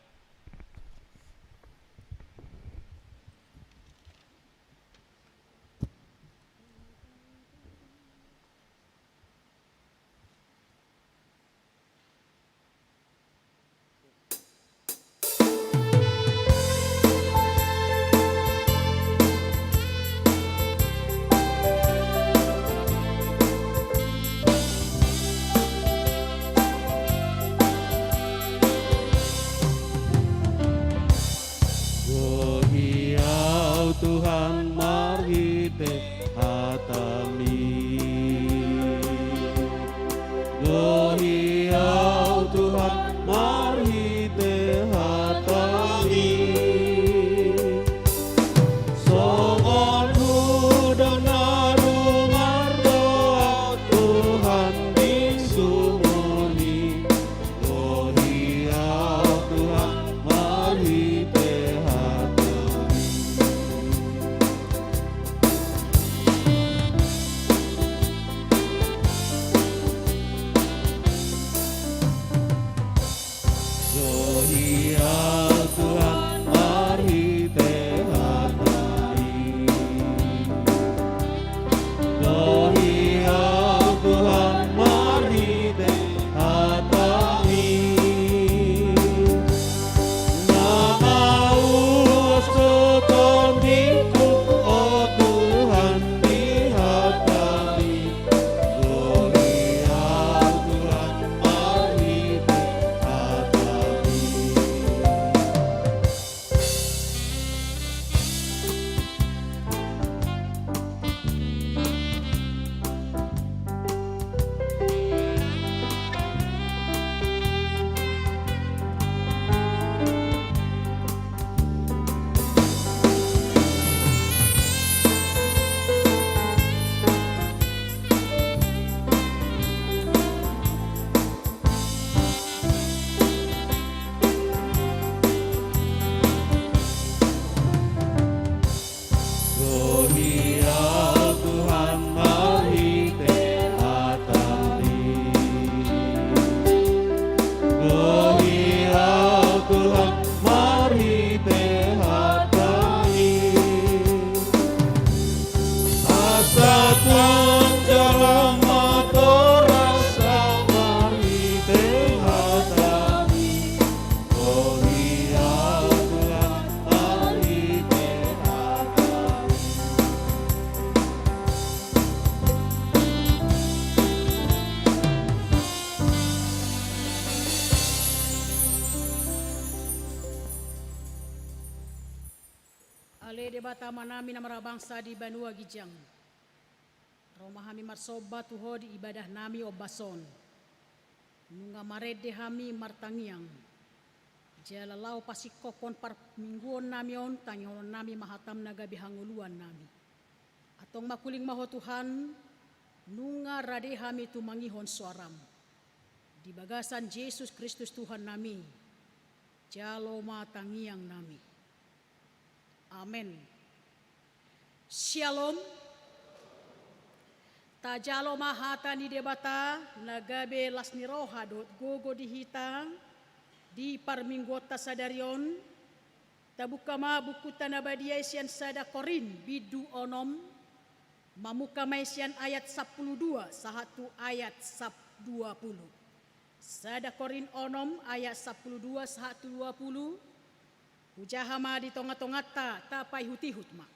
Tuhan, mari tehatami. Songon hudang narungar doa Tuhan di sumuni. Lohia Tuhan, mari tehatami. Lohia Tuhan, mari tehatami. Lohia Tuhan, mari tehatami. Nama usuton diku, oh Tuhan dihatami. Lohia Tuhan, mari tehatami. Lohia Tuhan, mari tehatami. Lohia Tuhan, mari tehatami. Asa Tuhan jalan mata rasa, mari tehatami. Lohia Tuhan, mari tehatami. Ale debata manami namara bangsa di Banua Gijang. Romahami marsoba tuho di ibadah nami obason. Nunga marede hami martangiang. Jalalau pasikokon par mingguon nami on tangion nami mahatam naga bihanguluan nami. Atong makuling maho Tuhan, nunga rade hami tumangihon suaram. Di bagasan Yesus Kristus Tuhan nami. Jalo matangiang nami. Amen. Shalom. Tajalo mahata ni debata nagabe lasni roha dot gogo dihita di parminggota sadarion tabukama buku tanabadia isian sada korin bidu onom mamuka maisian ayat 12 sahatu ayat 20. Sada korin onom ayat 12 sahatu 20. Ujahama di tonga-tongata tapai hutihut ma.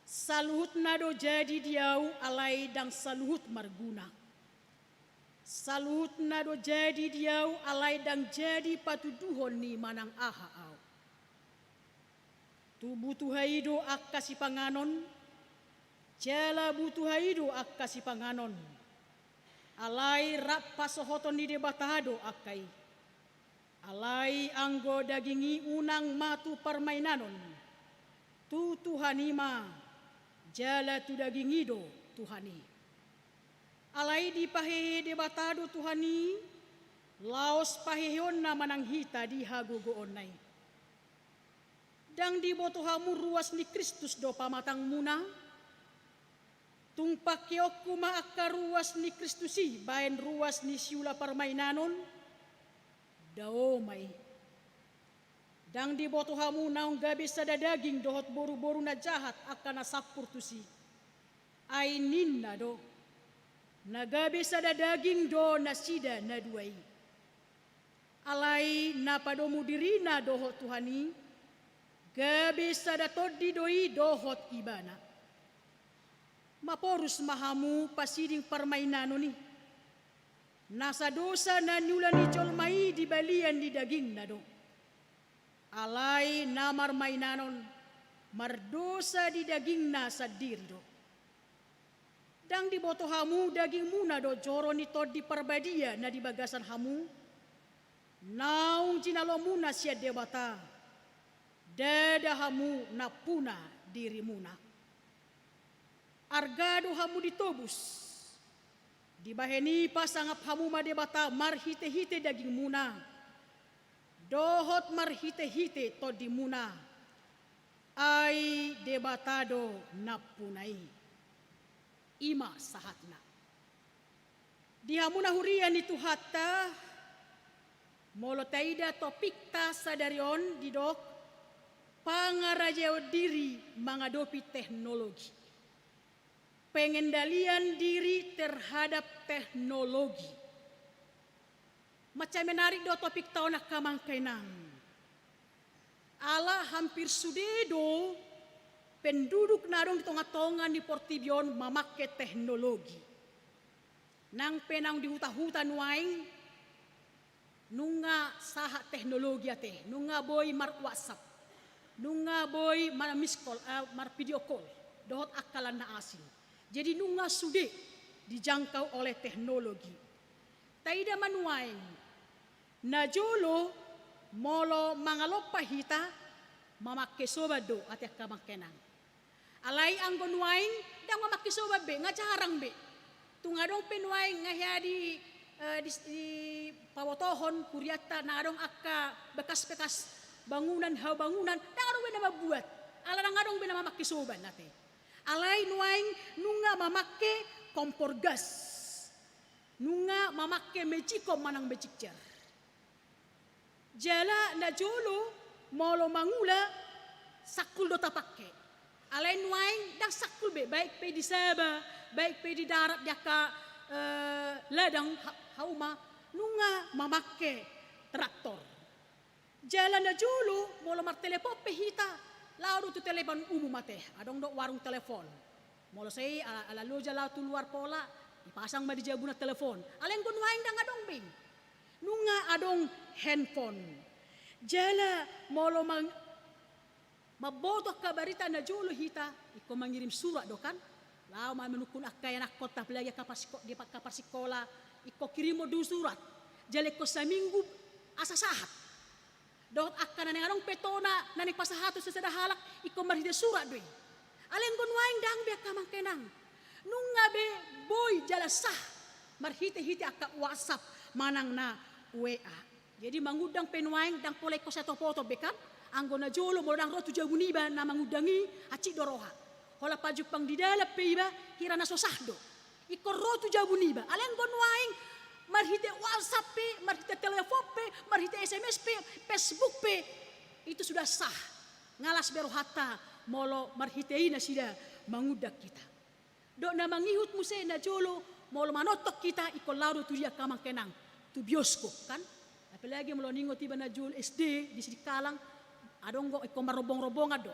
Saluhut nado jadi diau alai dang saluhut marguna. Saluhut nado jadi diau alai dang jadi patuduhon ni manang aha au. Tu butuh haido ak kasi panganon. Jala butuh haido ak kasi panganon. Alai rap pasohoton ni debatado akai. Alai anggo dagingi unang matu permainanon. Tu Tuhanima jala tu dagingido Tuhani. Alai di pahehe debatado Tuhani. Laos paheheon na manang hita di hagogo onai. Dang di botohamu ruas ni Kristus do pamatang muna. Tungpak yoku maaka ruas ni Kristusi bayan ruas ni siula permainanon. Daomay. Dang di botohamu naung gabi sada daging dohot boru-boru na jahat akan nasapur tusi. Ay ninna do. Nagabi sada daging do nasida na duay. Alay napadomu dirina dohot Tuhani. Gabi sada todi doi dohot ibana. Maporus mahamu pasiding permainano ni. Nasa dosa na nyula ni jolmai di balian di daging na do. Alay namar mainanon mardosa di daging na sa diri do. Dang di boto hamu daging muna do joro ni to di perbadia na di bagasan hamu. Naung jinalo muna sia debata. Dada hamu na puna diri muna. Argado hamu ditobus. Di baheni pasangap hamu madebata marhite-hite daging muna. Dohot marhite-hite to di muna. Ai debatado na punai. Ima sahatna. Di hamuna hurian itu hatta molo taida topik ta sadarion didok pangarajao diri menghadapi teknologi. Pengendalian diri terhadap teknologi. Macam menarik do topik tahun nak kamangkainang. Allah hampir sudedo penduduk narong di tonga-tongan di Portibion memakai teknologi. Nang penang di hutan-hutan waing nunga saha teknologi ate, nunga boy mar WhatsApp, nunga boy mar miss call, mar video call, dohot akalan na asing. Jadi nunga sude dijangkau oleh teknologi. Taida manuaing najolo molo mangalopa hita mamakai sobado ate kamakenang. Alai anggon waing dang mamakai sobad be ngajarang be. Tungadong penwaing ngahyadi di pawotohon kuryata nadong akka bekas-bekas bangunan dang be nama buat. Ala ngadong be nama mamakai sobad nate. Alai nuaing nunga mamakai kompor gas. Nunga mamakai mejikom manang mejikjar. Jala na jolo molo mangula sakul do tapake. Alain waing dang sakul be baik pe di Sabah, baik pe di darat jaka ladang hauma nunga mamake traktor. Jalan na julu molo mar telepon pe hita lalu tu telepon umum mate adong do warung telepon. Molo sei ala loja la tu luar pola dipasang ma di jabuna telepon. Alain gun waing dang adong bing. Nunga adong handphone. Jala molo mabotoh kabarita na julu hita, iko mengirim surat dokan. Lau menukun akaya nak kota pelagi di kapar sekolah, iko kirimo du surat. Jale ko sa minggu asa sahat. Dohot akan nang arong petona nanik pasahatu sesada halak, iko marhide surat doi. Alen gon waing dang be kamangkenang. Nunga be boy jala sah. Marhite-hite akak WhatsApp manang na WA. Jadi mangudang penwaing dang polek ko sa foto bekan. Anggona jolo mo dang rotu jabuniba na mangudangi aci doroha. Hola pajupang di dalap peiba hirana sosahdo. Iko rotu jabuniba. Aleng gonwaing marhite WhatsApp pe, marhite telepon pe, marhite SMS pe, Facebook pe. Itu sudah sah. Ngalas berohata molo marhitei na sida mangudak kita. Dok na mangihut muse na jolo molo manotok kita iko laru tu dia kamang kenang tu bioskop kan. Apalagi molo ningo tiba na jol SD di sini Kalang. Adong go iko marobong-robong ado.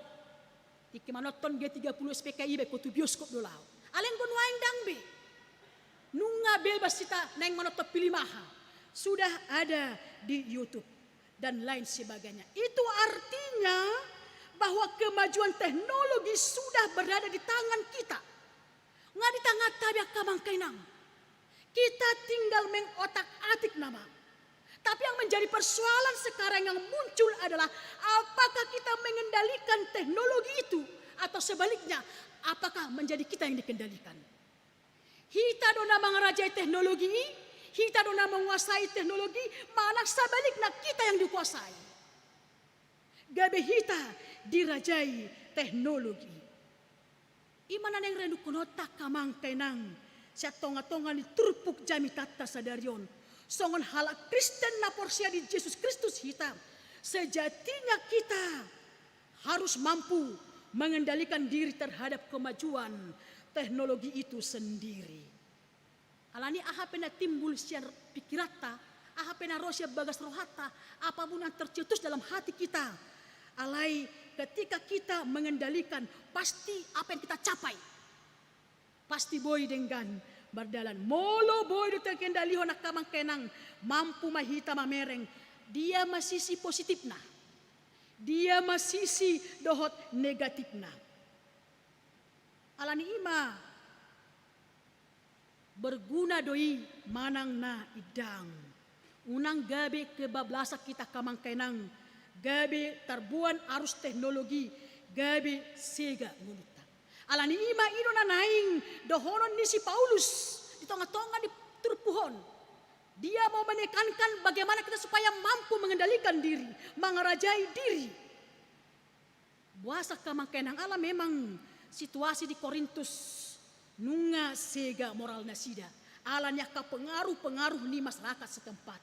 Iki manoton G30 SPKI be ko tu bioskop do lao. Aleng gon waing dang be. Nunga bebas kita neng manotot pilih maha. Sudah ada di YouTube dan lain sebagainya. Itu artinya bahwa kemajuan teknologi sudah berada di tangan kita. Nga di tangan tabiak kamang kainang. Kita tinggal mengotak-atik nama. Tapi yang menjadi persoalan sekarang yang muncul adalah apakah kita mengendalikan teknologi itu atau sebaliknya apakah menjadi kita yang dikendalikan. Hita dona mengerajai teknologi, hita dona menguasai teknologi, mana sebaliknya kita yang dikuasai. Gabe hita dirajai teknologi. Imanan yang rendu konotak kamang tenang, saya tonga-tonga di turpuk jami tata sadarion. Songon halak Kristen na porsia di Yesus Kristus hitam. Sejatinya kita harus mampu mengendalikan diri terhadap kemajuan teknologi itu sendiri. Alani aha pena timbul siar pikirata, aha pena rosia bagas rohata, apapun yang tercetus dalam hati kita. Alai ketika kita mengendalikan pasti apa yang kita capai. Pasti boy dengan berdalan molo boy do terkendali honak kamang kenang mampu mahita mamereng dia masih si positifna dia masih si dohot negatifna alani ima berguna doi manang na idang. Unang gabi kebablasan kita kamangkainang, gabi terbuan arus teknologi, gabi sega nguluta. Alani ima ino na naing dohonon ni si Paulus di tengah-tengah di turpuhon. Dia mau menekankan bagaimana kita supaya mampu mengendalikan diri, mengerajai diri. Buasa kamangkainang ala memang situasi di Korintus nunga sega moral nasida. Alanya ka pengaruh-pengaruh ni masyarakat setempat.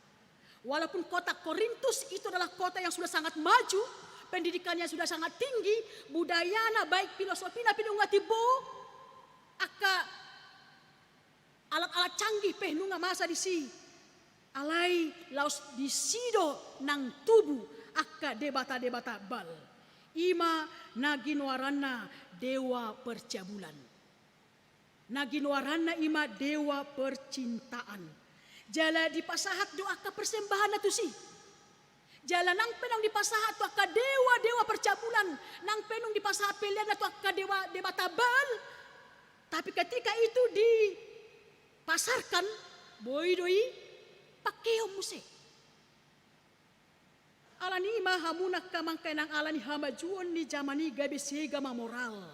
Walaupun kota Korintus itu adalah kota yang sudah sangat maju, pendidikannya sudah sangat tinggi, budayana baik filosofina pinunga tibo, aka alat-alat canggih penunga masa di si. Alai laos di sido nang tubuh aka debata-debata bal. Ima naginwarana dewa percabulan. Naginwarana ima dewa percintaan. Jala di pasahat doa ke persembahan na tu si. Jala nang penong di pasahat tu aka dewa percabulan. Nang penong di pasahat pilihan na tu aka dewa tabal. Tapi ketika itu dipasarkan, boy doi pakeo musik. Alani mahamunak kamangkainang alani hamajuon ni jamani gabi sega moral.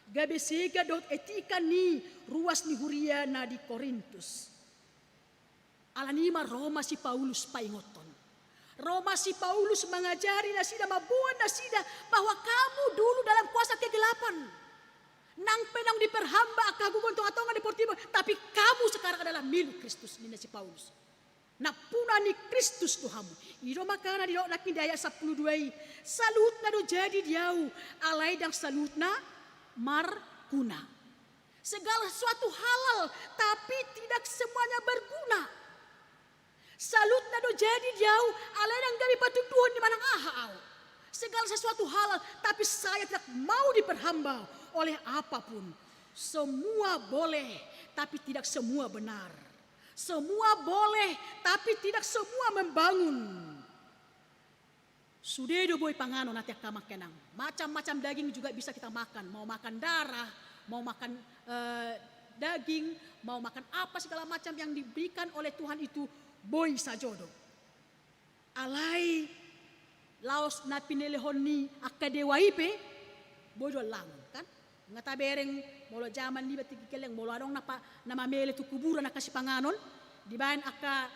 Gabi sega dot etika ni ruas ni huria na di Korintus. Alani ma Roma si Paulus paingoton. Roma si Paulus mengajari nasida mabuan nasida bahwa kamu dulu dalam kuasa kegelapan. Nang penang diperhamba akagugon tonga-tonga deportivo, tapi kamu sekarang adalah milik Kristus ni si Paulus. Napuna ni Kristus Tuhamu. Iro makana di nak ayat 12. Salutna do jadi diau alai dang salutna marguna. Segala sesuatu halal tapi tidak semuanya berguna. Salutna do jadi diau alai dang gabi patutuhon di manang ahau. Segala sesuatu halal tapi saya tidak mau diperhamba oleh apapun. Semua boleh tapi tidak semua benar. Semua boleh, tapi tidak semua membangun. Sudedo boy pangano nanti kamakenang. Macam-macam daging juga bisa kita makan. Mau makan darah, mau makan daging, mau makan apa segala macam yang diberikan oleh Tuhan itu boy sajodo. Alai laos na pinelehon ni akadewaipe boy do langon kan? Ngata bereng molo zaman ni bati keleng molo adong nama mele tu kuburan akasi panganon di bayan aka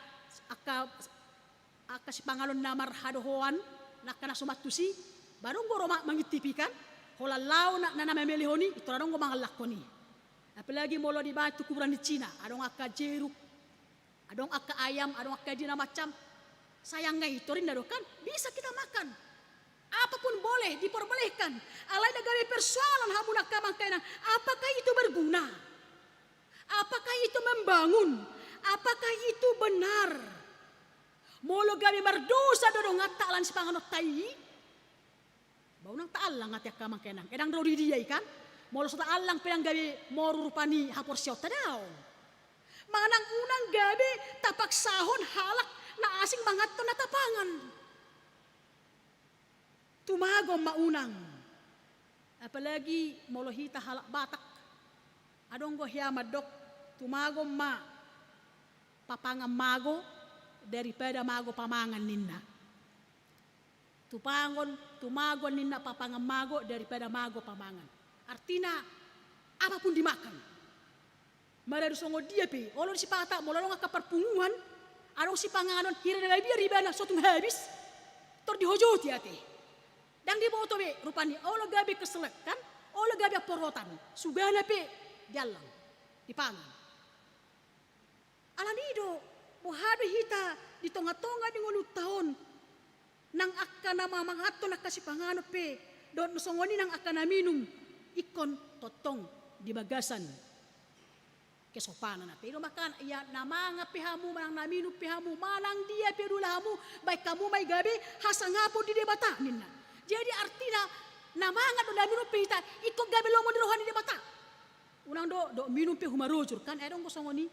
si panganon namar hadohoan nakana sumatusi barong go roma mangitipikan hola law na nama mele honi itu adong go mangalakoni apalagi molo di bayan tu kuburan di Cina adong aka jeruk adong aka ayam adong aka dina macam sayang ngai torin dado kan bisa kita makan. Apapun boleh, diperbolehkan. Alai negara persoalan hamunak kamangkainang. Apakah itu berguna? Apakah itu membangun? Apakah itu benar? Molo gabi berdosa dodong ngatalan si panganot tayi. Bau nang taalang ngatiak kamangkainang. Edang rodi dia ikan. Molo sa taalang penang gabi morurupani hapor siyota daw. Manang unang gabi tapak sahon halak na asing mangato na tapangan. Tumagom maunang. Apalagi molohita halak batak. Adong go hiyamadok. Tumagom ma papangam mago daripada mago pamangan ninna. Tumagon ninna papangam mago daripada mago pamangan. Artinya apapun dimakan. Maradu songo dia pe. Olon si pata molong ka perpunguan. Adong si panganon hira na biar ribana sotung habis. Tor dihojoti ate. Dan di bawah tobe rupanya Allah gabi keselek kan, Allah gabi porotan, sugana pe jalan dipangan. Alanido buhado hita di tonga-tonga di ngulu tahun nang akan nama mangato nak kasih panganot pe don songoni nang akan minum ikon totong di bagasan kesopanan na pero makan iya namanga pihamu manang naminum pihamu manang dia pedulamu baik kamu mai gabi hasangapo di debata ninna. Jadi artinya namanga do minum pita ikut gabi lomo di rohani di bata. Unang do minum pe humarujur kan edong kosongoni.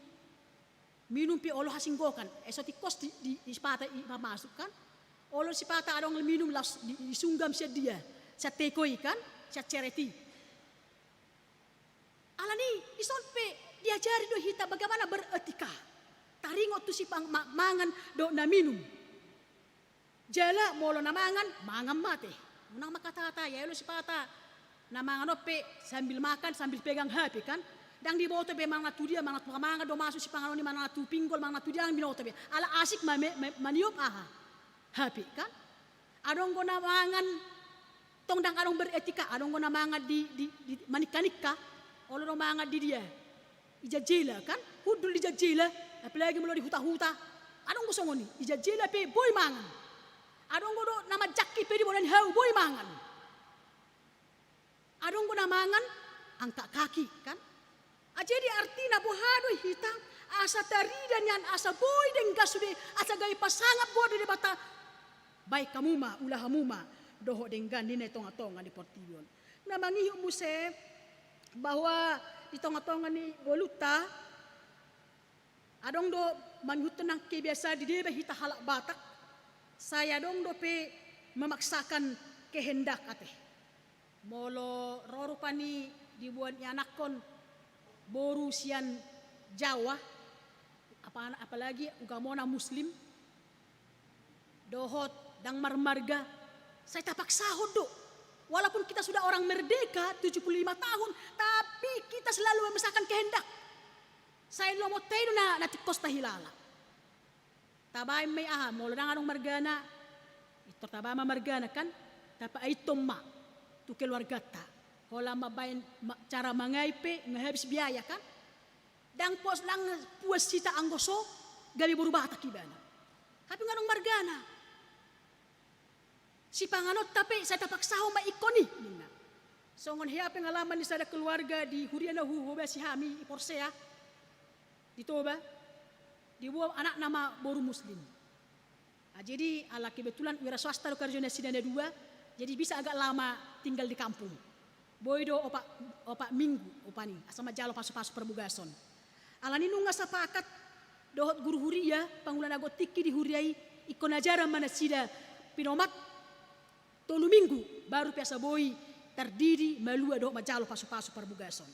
Minum pe olo hasinggokan. Esotikos di sepata masuk kan. Olo sipata adong minum las di sunggam sia dia. Sa tekoi kan, sa cereti. Alani ison pe diajari do hita bagaimana beretika. Taringo tu si mangan do na minum. Jala molo na mangan mate. Unang makatata ya lo si pata. Na mangan ope sambil makan sambil pegang HP kan. Dang di boto be mangan tu dia mangan mangan do masuk si pangaloni mangan tu pinggol mangan tu dia ang binoto be. Ala asik maniop aha. HP kan. Adong go na mangan tong dang adong beretika, adong go na mangan di manikanika. Olo do mangan di dia. Ijajela kan. Hudul ijajela. Apalagi melo di huta-huta. Adong go songoni, ijajela pe boy mangan. Adong go do nama jakki pe di bonan hau boy mangan. Adong go na mangan angkat kaki kan. Jadi artina bohado hita asa tarida nyan asa boy deng gasude asa gai pasangat boy de bata. Baik kamu ma ulah kamu ma doho denggan ni tonga-tonga di portion. Na mangihu muse bahwa di tonga-tonga ni Goluta adong do manghut nang kebiasa di dia hita halak Batak. Saya dong do pe memaksakan kehendak ate. Molo rorupani dibuat anakon boru sian Jawa apalagi ugamona Muslim dohot dang marmarga saya tapaksa hodo. Walaupun kita sudah orang merdeka 75 tahun tapi kita selalu memaksakan kehendak. Saya lo mo tayo na natikos tahilala. Tabay may aha, molo nang anong margana. Ito tabama margana kan, tapa ay tumma, tukil wargata. Hola mabayan cara mangaype, ngahabis biaya kan. Dang pos lang puas sita anggoso, gabi burubata kibana. Hapi nga nung margana. Si panganot tapi saya tapaksaho maikoni. So ngon hiya pengalaman ni sada keluarga di Huriana Huhoba si Hami, Porsea. Dito ba? Dibuat anak nama boru Muslim. Jadi ala kebetulan wira swasta do kerja nasi dana dua, jadi bisa agak lama tinggal di kampung. Boydo opak minggu opani asama jalo pasu-pasu perbugason. Ala ninu nga sapakat dohot guru huria pangulan agot tiki di huriai ikon ajaran mana sida pinomat tolu minggu baru biasa boy terdiri malua dohot majalo pasu-pasu perbugason.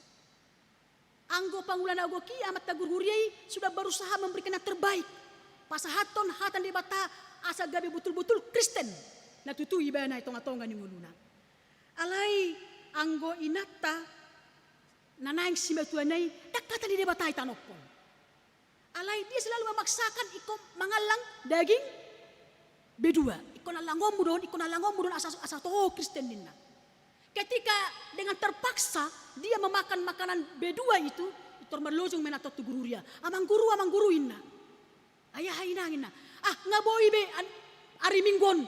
Anggo pangulan agoki amat tagur huriai sudah berusaha memberikan yang terbaik. Pasahaton hatan di bata asa gabi betul-betul Kristen. Na tutu ibana itonga-tonga ni nguluna. Alai anggo inata nanaing simatuanay dakatan di bata itanopon. Alai dia selalu memaksakan iko mangalang daging bedua. Iko nalangom mudon asa toho Kristen dinna. Ketika dengan terpaksa dia memakan makanan B2 itu merlojong menatot tu gururia. Amang guru inna. Ayah inangin na. Ngaboy be ari minggon.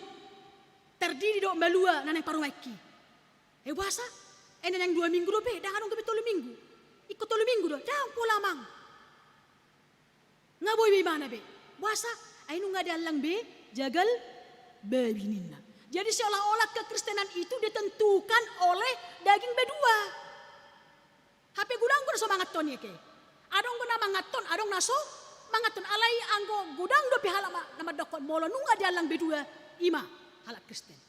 Terdiri do melua naneng paruwaiki. Basa. Nang 2 minggu do be dangan gabe 3 minggu. Ikut 3 minggu do. Dang pula mang. Ngaboy be mana be? Basa. Ainu ngadalang be jagal babininna. Jadi seolah-olah kekristenan itu ditentukan oleh daging B2. HP gudang guna so mangaton ya ke. Adong guna mangaton, adong naso mangaton alai anggo gudang do pihala nama dokon molo nunga dalang B2 ima halak Kristen.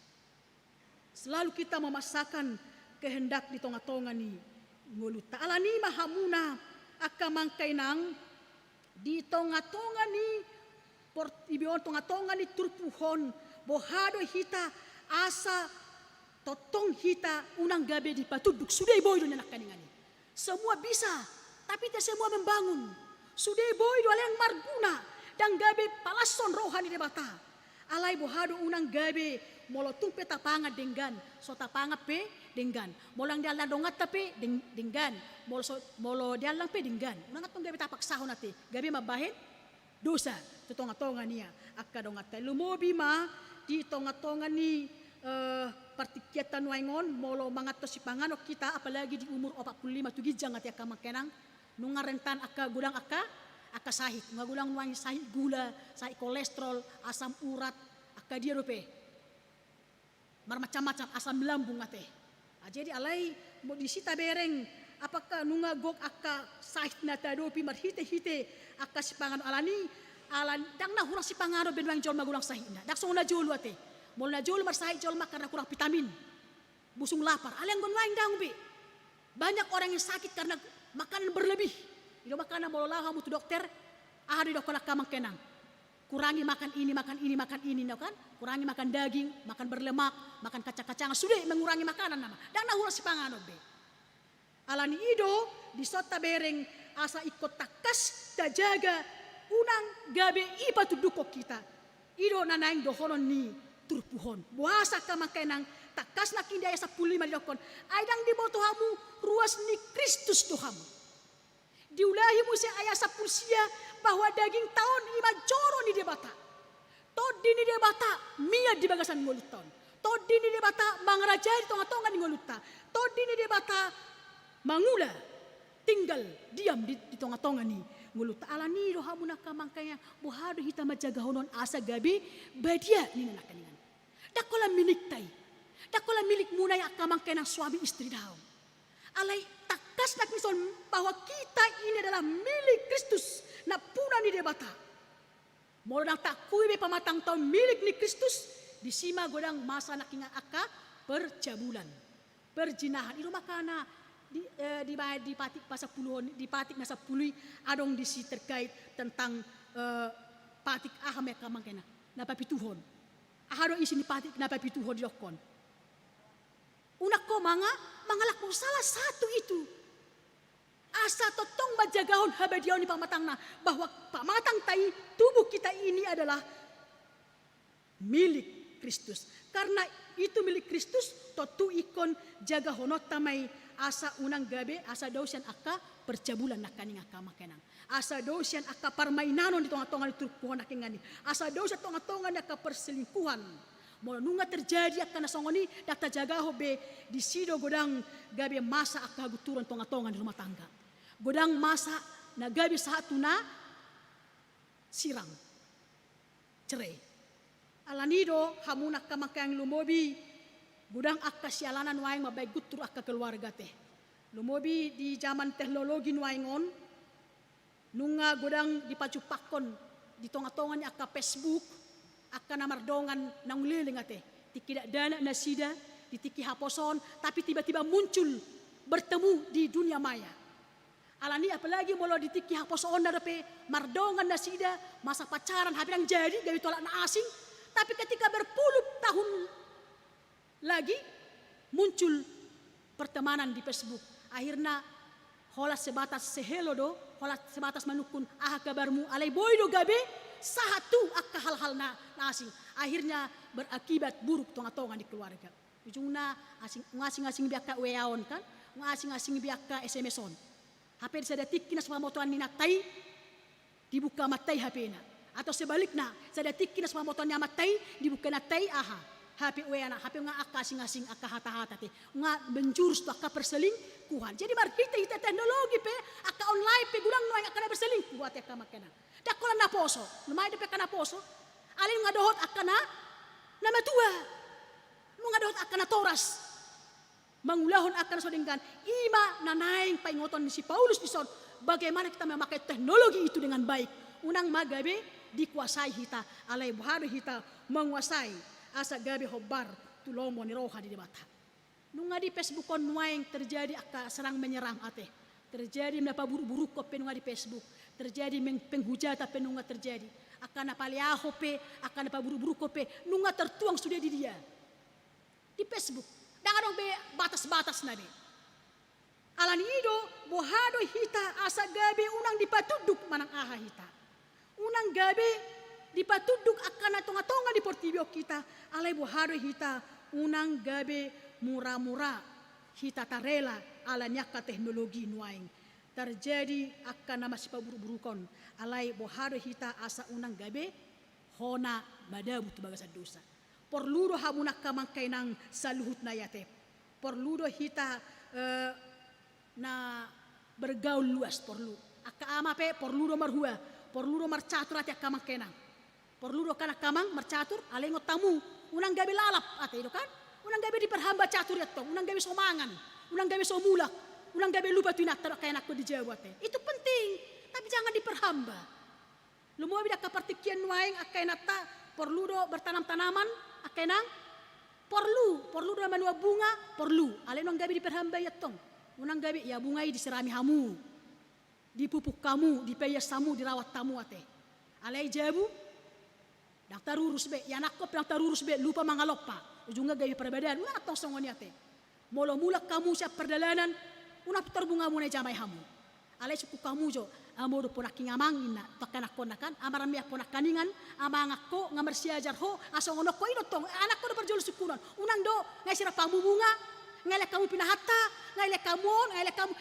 Selalu kita memaksakan kehendak di tonga-tonga ni ngoluta. Alani mahamuna akamangkay nang di tonga-tonga ni ibion tonga-tonga ni turpuhon bohado hita asa totong hita unang gabe di patuduk sudah boy do nak kaningani. Semua bisa tapi tidak semua membangun. Sudah boy do yang marguna dan gabe palason rohani debata. Alai bohado unang gabe molotung peta pangat denggan so tapanga pe denggan molang dalang dongat tapi denggan molo dalang pe denggan unang atong gabe tapak sahon ate gabe mabahen dosa tutonga-tonga niya akka dongat lumobi ma di tonga-tonga ni partikiatan waingon molo mangatos si panganok kita apalagi di umur 45 tu gijang ati akka makenang nunga rentan akka gudang akka sahit nga gulang nuang sahit gula sahit kolesterol asam urat akka dia rope macam-macam asam lambung ate. Jadi alai mo disita bereng apakah nunga gok akka sahit na tadopi marhite-hite akka si pangan alani alan dang na hurang si pangaro benwang jol magulang sahit na. Dak song na jolo ate. Mol na jolo marsahit jol karena kurang vitamin. Busung lapar. Alang gonwaing dang bi. Banyak orang yang sakit karena makanan berlebih. Ido makana mololau hamu tu dokter, ahadi dokola kamang kenang. Kurangi makan ini, no kan? Kurangi makan daging, makan berlemak, makan kacang-kacangan. Sudah mengurangi makanan nama. Dan nahula si pangano be. Alani ido di sota bereng asa ikut takas tajaga unang gabe ipa tuduko kita. Ido nanaing dohonon ni turpuhon. Buasa kamang kenang takas na kinda asa pulima di dokon. Aidang di moto hamu ruas ni Kristus dohamu. Diulahi mu si ayah sapulsia bahwa daging tahun ima joro ni debata. Todi ni debata mia di bagasan ngoluton. Todi ni debata mangaraja di tonga-tonga ni ngoluta. Todi ni debata mangula tinggal diam di tonga-tonga ni ngoluta. Alani rohamu nakamangkanya bohado hita majaga honon asa gabi badia ni nakaningan. Dakola milik tai. Dakola milik munay akamangkaya ng suami istri daw. Alay takas na kison bahwa kita ini adalah milik Kristus na puna ni debata. Mula nang takui be pamatang tahun milik ni Kristus di sima godang masa nakinga aka percabulan, perjinahan. Itu makana di patik pasal puluhan, di patik nasa pului adong disi terkait tentang patik aham ya kamangkena napa pituhon. Ahado isi ni patik napa pituhon diokon. Unak ko mangalak mo salah satu itu. Asa totong majagahon habadiaw ni pamatang na bahwa pamatang tayo tubuh kita ini adalah milik Kristus. Karena itu milik Kristus, totu ikon jaga honot tamay asa unang gabi, asa dosian aka percabulan na kaning aka makenang. Asa dosian aka parmainanon di tonga-tonga ni turpuhan nakingani. Asa dosian tonga-tonga ni aka perselingkuhan. Mula nunga terjadi akan nasongoni data jaga hobe di sido godang gabi masa aka guturan tonga-tonga di rumah tangga. Godang masa na gabi satu na sirang cerai. Alanido hamunak kamakang lumobi godang akka sialanan waing mabay gutur akka keluarga teh. Lumobi di zaman teknologi waingon nunga godang dipacupakon di tonga-tonga ni akka Facebook akka namardongan nang liling ate tikidak dana nasida ditiki haposon tapi tiba-tiba muncul bertemu di dunia maya. Alani apalagi molo ditiki haposon dape mardongan nasida masa pacaran hampir jadi gawi tolak na asing tapi ketika berpuluh tahun lagi muncul pertemanan di Facebook akhirnya holas sebatas sehelo do holas sebatas manukun aha kabarmu alai boydo gabe satu akka hal-hal na asing akhirnya berakibat buruk tonga-tonga di keluarga ujungna ngasing-ngasing biaka weaon kan ngasing-ngasing biaka SMS-on HP sadatik kina sama motoan ni natai dibuka matai HP na atau sebaliknya sadatik kina sama motoan matai dibuka natai aha HP weana HP nga akka asing-asing akka hata-hata te nga menjurus to akka perselingkuhan jadi mar kita teknologi pe akka online pe gulang no akka berselingkuh ate akka makana dakola na poso lumay de pe kana poso alin nga dohot akka na matua nga dohot akka na toras mangulahon akan sodenggan ima nanaing paingoton ni si Paulus dison bagaimana kita memakai teknologi itu dengan baik unang magabe dikuasai hita alai buhado hita menguasai asa gabe hobar tulomo ni roha di debata nunga di Facebook on nuaing terjadi akka serang menyerang ate terjadi menapa buru-buru ko penunga di Facebook terjadi penghujata penunga terjadi akan apa liaho pe akan apa buru-buru ko pe nunga tertuang sudah di dia di Facebook dangadong be batas-batas na be. Alani ido bohado hita asa gabe unang dipatuduk manang aha hita. Unang gabe dipatuduk akan atonga-tonga di portibio kita. Alai bohado hita unang gabe mura-mura hita tarela ala nyaka teknologi nuaing. Terjadi akan nama si paburu-burukon. Alai bohado hita asa unang gabe hona madabu tu bagasa dosa. Perludo hamunak kamangkay ng saluhut na yate. Perludo hita na bergaul luas perlu. Akka ama pe perludo marhua. Perludo marcatur ati kamangkay nang. Perludo kana kamang marcatur alengot tamu. Unang gabi lalap ate itu kan. Unang gabi diperhamba catur yato. Unang gabi somangan. Unang gabi somulak. Unang gabi lupa tuinak kaya nak di Jawa te. Itu penting. Tapi jangan diperhamba. Lumobi dak kapartikian nuaing akay nata perludo bertanam-tanaman akenang perlu do manua bunga perlu ale nong gabi diperhamba ya tong unang gabi ya bungai diserami hamu dipupuk kamu, dipayas tamu, dirawat tamu ate. Alay jabu, daftar urus be, ya nakop daftar urus be, lupa mangalopa. Ujungnya gaya perbedaan, una atong songoni ate. Molo mulak kamu siap perjalanan, una terbunga muna jamai hamu. Alay suku kamu jo, amo do ponak kingamangin na, takkan ako nakan, amarami ako nakaningan, amang ako, ngamar siajar ho, asong ono ko inotong, anak ko do perjol sukunan. Unang do, ngay sira pamubunga, ngay kamu pinahata, ngay kamu,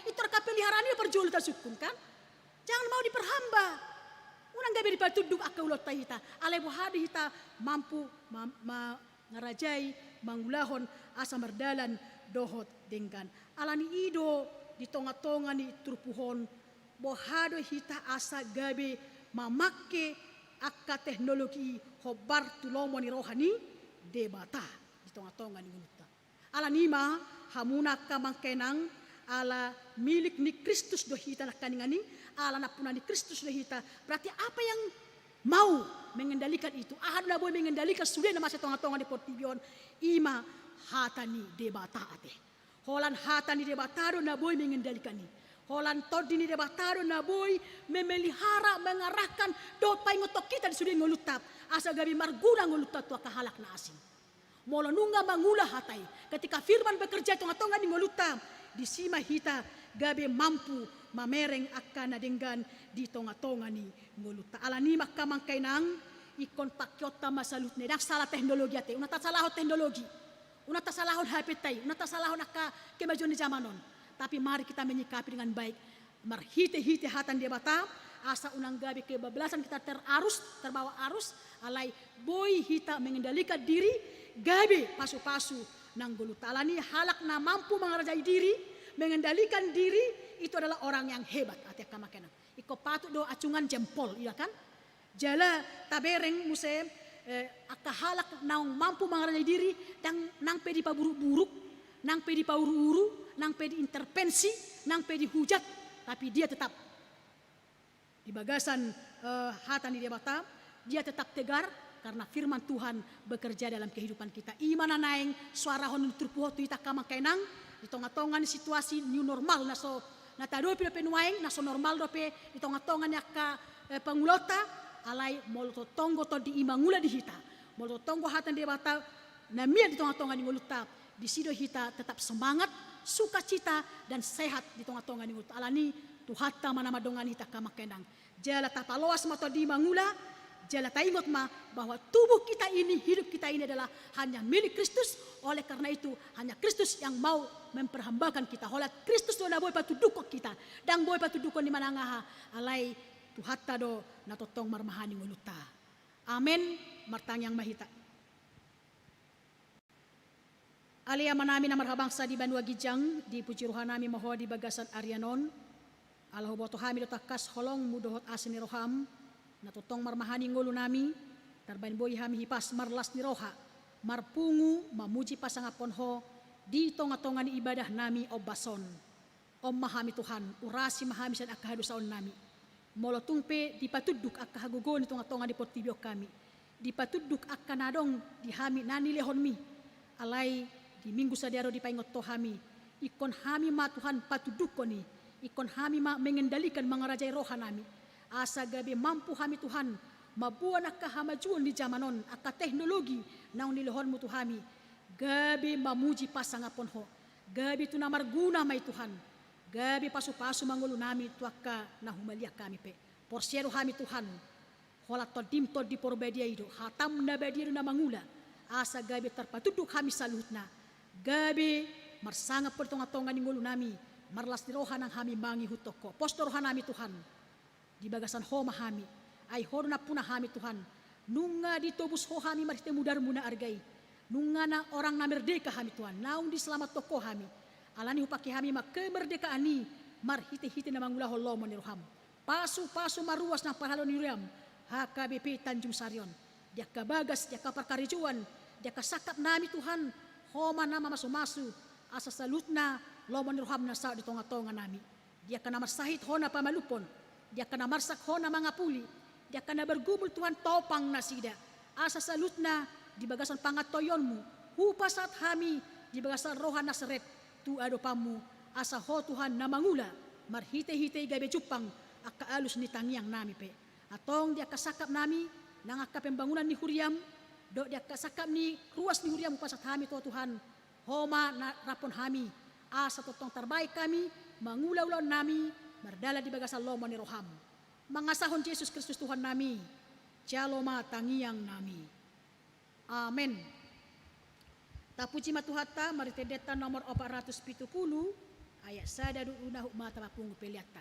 itu kapeliharaan ini perjol sukun kan? Jangan mau diperhamba. Unang gabi dipatuduk akaulot tahita, alay buhadi hita mampu ngarajai, mangulahon, asa merdalan, dohot dengan alani ido di tonga-tonga ni turpuhon bohado hita asa gabe mamake akka teknologi hobar tulomo ni rohani debata di tonga-tonga ni ngunuta alani ma hamuna ka mangkenang ala milik ni Kristus do hita nakaningani ala napuna ni Kristus do hita berarti apa yang mau mengendalikan itu ahad na boy mengendalikan sudah na masa tonga-tonga di portibion ima hatani debata ate. Holan hatani debatado na boy mengendalikan ni. Holan todi ni debatado na boy memelihara mengarahkan do paingotok kita di sudi ngolutap asa gabi marguna ngolutap tu kahalak na asing. Molo nunga mangula hatai ketika firman bekerja tonga-tonga ni ngolutap di sima hita gabi mampu mamereng akan dengan di tonga-tonga ni ngolutap. Alani makamang kainang ikon pakyota masalut ne dak salah teknologi ate una ta salah teknologi. Una tak salahon HP tay, una tak salahon akka kemajuan di zamanon. Tapi mari kita menyikapi dengan baik. Marhite-hite hatan dia bata, asa unang gabi kebablasan kita terbawa arus, alai boy hita mengendalikan diri, gabi pasu-pasu nang guluta. Alani halak na mampu mengarajai diri, mengendalikan diri, itu adalah orang yang hebat. Ati kamakenan. Iko patut do acungan jempol, iya kan? Jala tabereng musem, akahalak naung mampu mengarahkan diri dan nang pedi paburuk-buruk, nang pedi pauru-uru, nang pedi intervensi, nang pedi hujat, tapi dia tetap di bagasan hatan di debata, dia tetap tegar karena firman Tuhan bekerja dalam kehidupan kita. Imana naeng suara hon turpuho tu ita kama kainang di tonga-tongan situasi new normal naso natado pe penuaeng naso normal dope di tonga-tongan yakka pangulota alai moloto tonggo to di imangula di hita moloto tonggo hatan di bata namia di tonga-tonga di ngulutap di sido hita tetap semangat sukacita dan sehat di tonga-tonga di ngulutap alani tuhatta mana madongan hita kama kendang jala tapaloas mato di mangula jala taingot ma bahwa tubuh kita ini hidup kita ini adalah hanya milik Kristus oleh karena itu hanya Kristus yang mau memperhambakan kita oleh Kristus do na boy patudukok kita dan boy patudukon di manangaha alai tuhatta do natotong marmahani nguluta. Amen. Martang yang mahita. Alia manami na marhabangsa di Banua Gijang di puji rohanami maho di bagasan Arianon. Allahu boto hami do takas holong mudohot asin ni roham natotong marmahani ngulu nami tarbain boy hami hipas marlas ni roha marpungu mamuji pasangapon ho di tonga-tonga ni ibadah nami obason. Om mahami Tuhan urasi mahami san akahadusaon nami. Molo tungpe dipatuduk akka hagugon itong atonga di portibio kami. Dipatuduk akka nadong di hami nani lehon mi. Alay di minggu sadaro di paingot to hami. Ikon hami ma Tuhan patuduk ko ni. Ikon hami ma mengendalikan mga rajay roha nami. Asa gabi mampu hami Tuhan. Mabuan akka hamajuan di zamanon. Akka teknologi naon nilehon mo Tuhami. Gabi mamuji pasangapon ho. Gabi tu na marguna may Tuhan. Gabi pasu-pasu mangulu nami tuaka na humaliak kami pe. Porsiero hami Tuhan. Holat to dim to di porbedia ido. Hatam na bedia na mangula. Asa gabi terpatuduk kami salutna. Gabi marsanga per tonga-tonga ni ngulu nami. Marlas di rohan ang hami mangi hutoko. Postor nami Tuhan. Di bagasan homa hami. Ay horo na puna hami Tuhan. Nunga ditobus ho hami marite mudar muna argay. Nunga na orang na merdeka hami Tuhan. Naung di selamat toko hami. Alani upaki hami mak kemerdekaan ni marhite-hite na mangula holo moniroham. Pasu-pasu maruas na pahalon niram. HKBP Tanjung Sarion. Dia kabagas, dia kaparkarijuan, dia kasakap nami Tuhan. Homa nama masu-masu. Asa salutna lo moniroham na sa di tonga-tonga nami. Dia kana marsahit hona pamalupon. Dia kana marsak hona mga puli. Dia kana bergumul Tuhan topang nasida. Asa salutna di bagasan pangatoyonmu. Hupasat hami di bagasan rohan Nasaret. Tu ado pamu asa ho Tuhan na mangula marhite-hite gabe cupang aka alus ni tangiang nami pe. Atong dia kasakap nami nang aka pembangunan ni huriam, do dia kasakap ni ruas ni huriam pasat hami to Tuhan. Homa na rapon hami, asa totong terbaik kami, mangulaw-ulaw nami, mardala di bagasa lomo ni roham. Mangasahon Yesus Kristus Tuhan nami, jaloma tangiang nami. Amen. Tapuji matuhata maritedeta nomor 470 ayat sadadu unahuk mata mapungu peliata.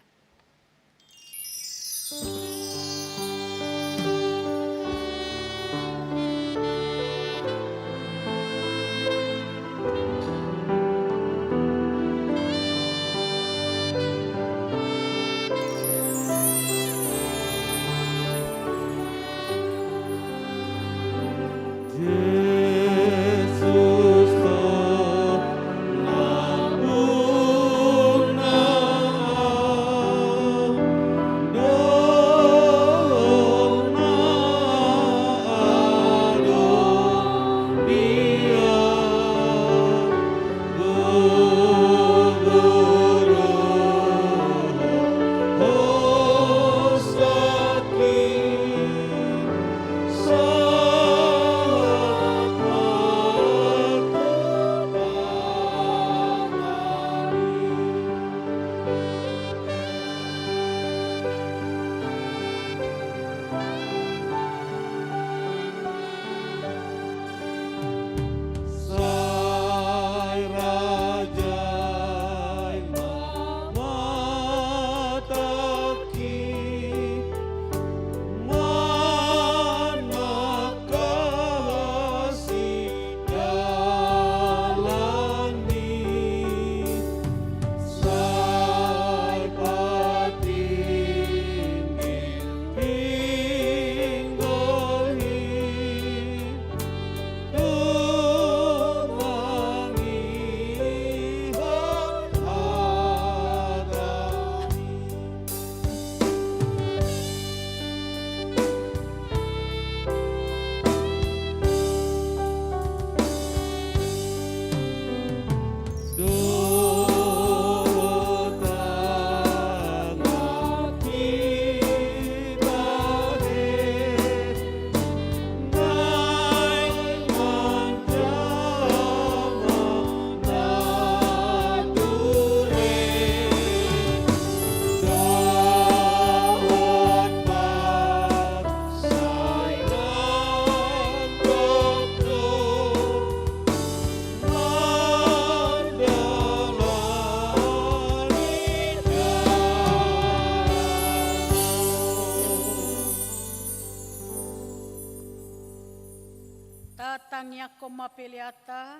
Tatangnya koma peliata,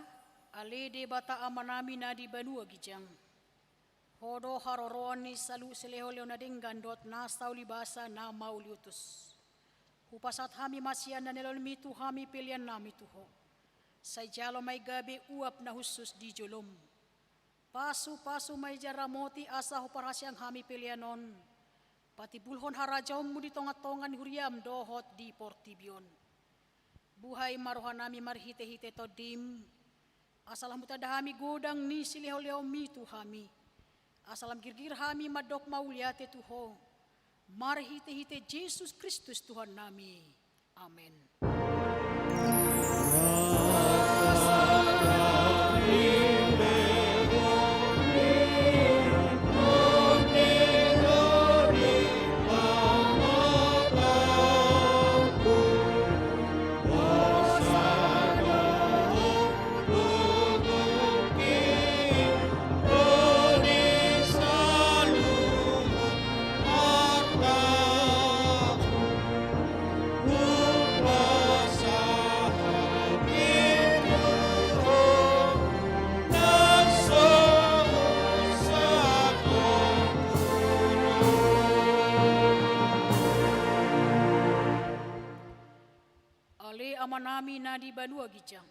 alede bata amanami na di banua gijang. Hodo haroroni salu seleho leona denggandot na sauli basa na mauliutus. Hupasat hami masian na nelol mitu hami pelian nami tuho. Say jalo may gabi uap na husus di jolom. Pasu-pasu may jaramoti asa huparasyang hami pelianon. Pati bulhon harajaw mo di tonga-tongan huriam dohot di portibyon. Buhay maruhan nami marhite-hite to dim. Asalam mutadahami godang ni silihaw-lihaw mitu hami. Asalam girgir hami madok mauliate tuho. Marhite-hite Jesus Kristus Tuhan nami. Amen. Amanami na di banua gijang,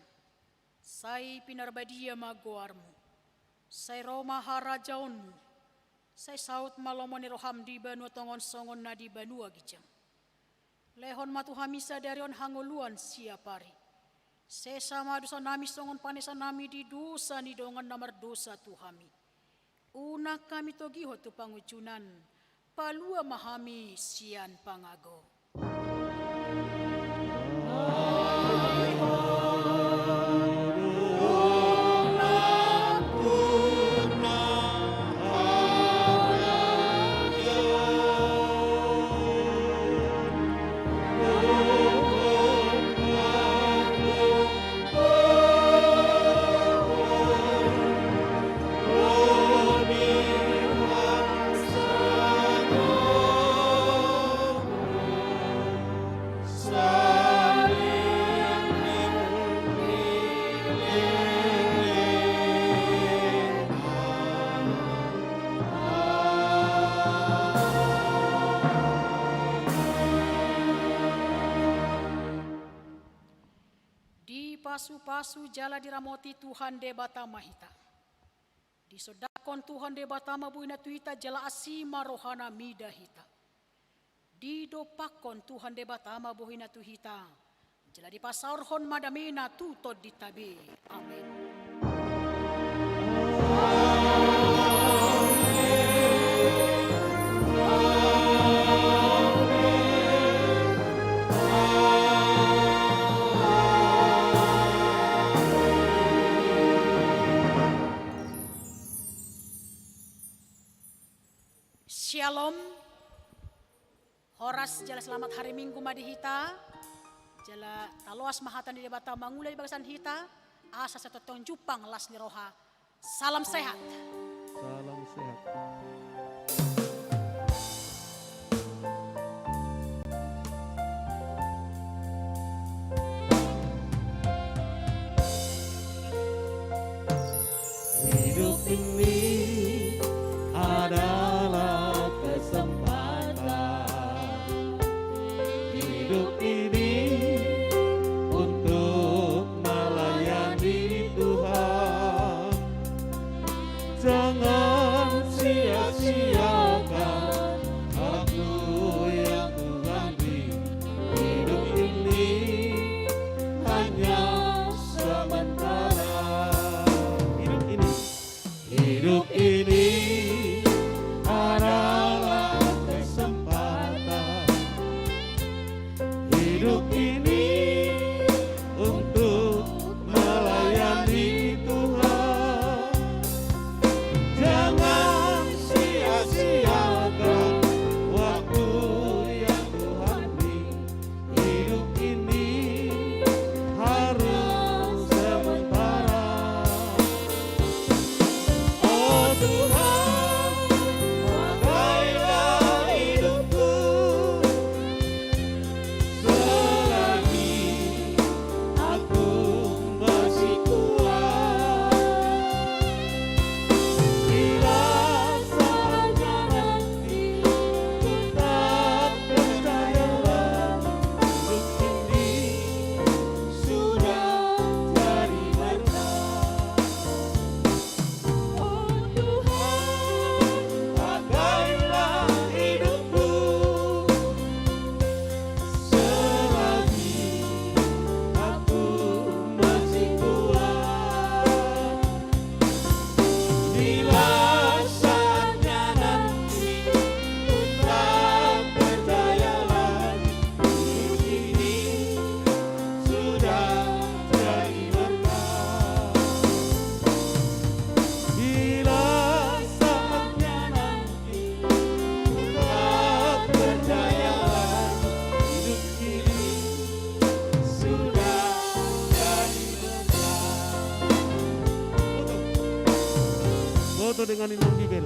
say pinarbadia magoarmu, say Roma harajaonmu, say saut malomo ni roham di banua tongon songon na di banua gijang. Lehon matuhamisa darion hanguluan siapari, sesama dosa nami songon panesa nami di dosa ni dongan namar dosa tuhami. Una kami togiho tu pangucunan, palua mahami sian pangago. Pasu-pasu jala diramoti Tuhan de Batama hita. Di sodakon Tuhan de Batama buina tuita jala asima rohana mida hita. Di dopakon Tuhan de Batama buina tuhita. Jala di pasaurhon madamina tutod ditabe. Amin. Shalom. Horas jala selamat hari Minggu madihita. Jala taloas mahatan di debata mangulai bagasan hita. Asa satu tong jupang las ni roha. Salam sehat. Salam sehat. Hidup ini adalah kesempatan. Hidup ini untuk melayani Tuhan. Jangan sia-siakan waktu yang Tuhan beri. Hidup ini hanya sementara. Hidup ini adalah kesempatan. Hidup ini untuk melayani Tuhan. Jangan sia-siakan waktu yang Tuhan beri. Hidup ini harus sementara. Oh Tuhan, pakailah hidupku selagi aku masih kuat. Bila saatnya nanti tetap percayalah, hidup ini sudah jadi berkah. Oh Tuhan, pakailah hidupku selagi aku masih kuat. Bila saatnya nanti tetap percayalah, hidup ini sudah jadi berkah. Bila saatnya nanti tetap percayalah, hidup ini sudah jadi berkah. Foto dengan Imam Bibel.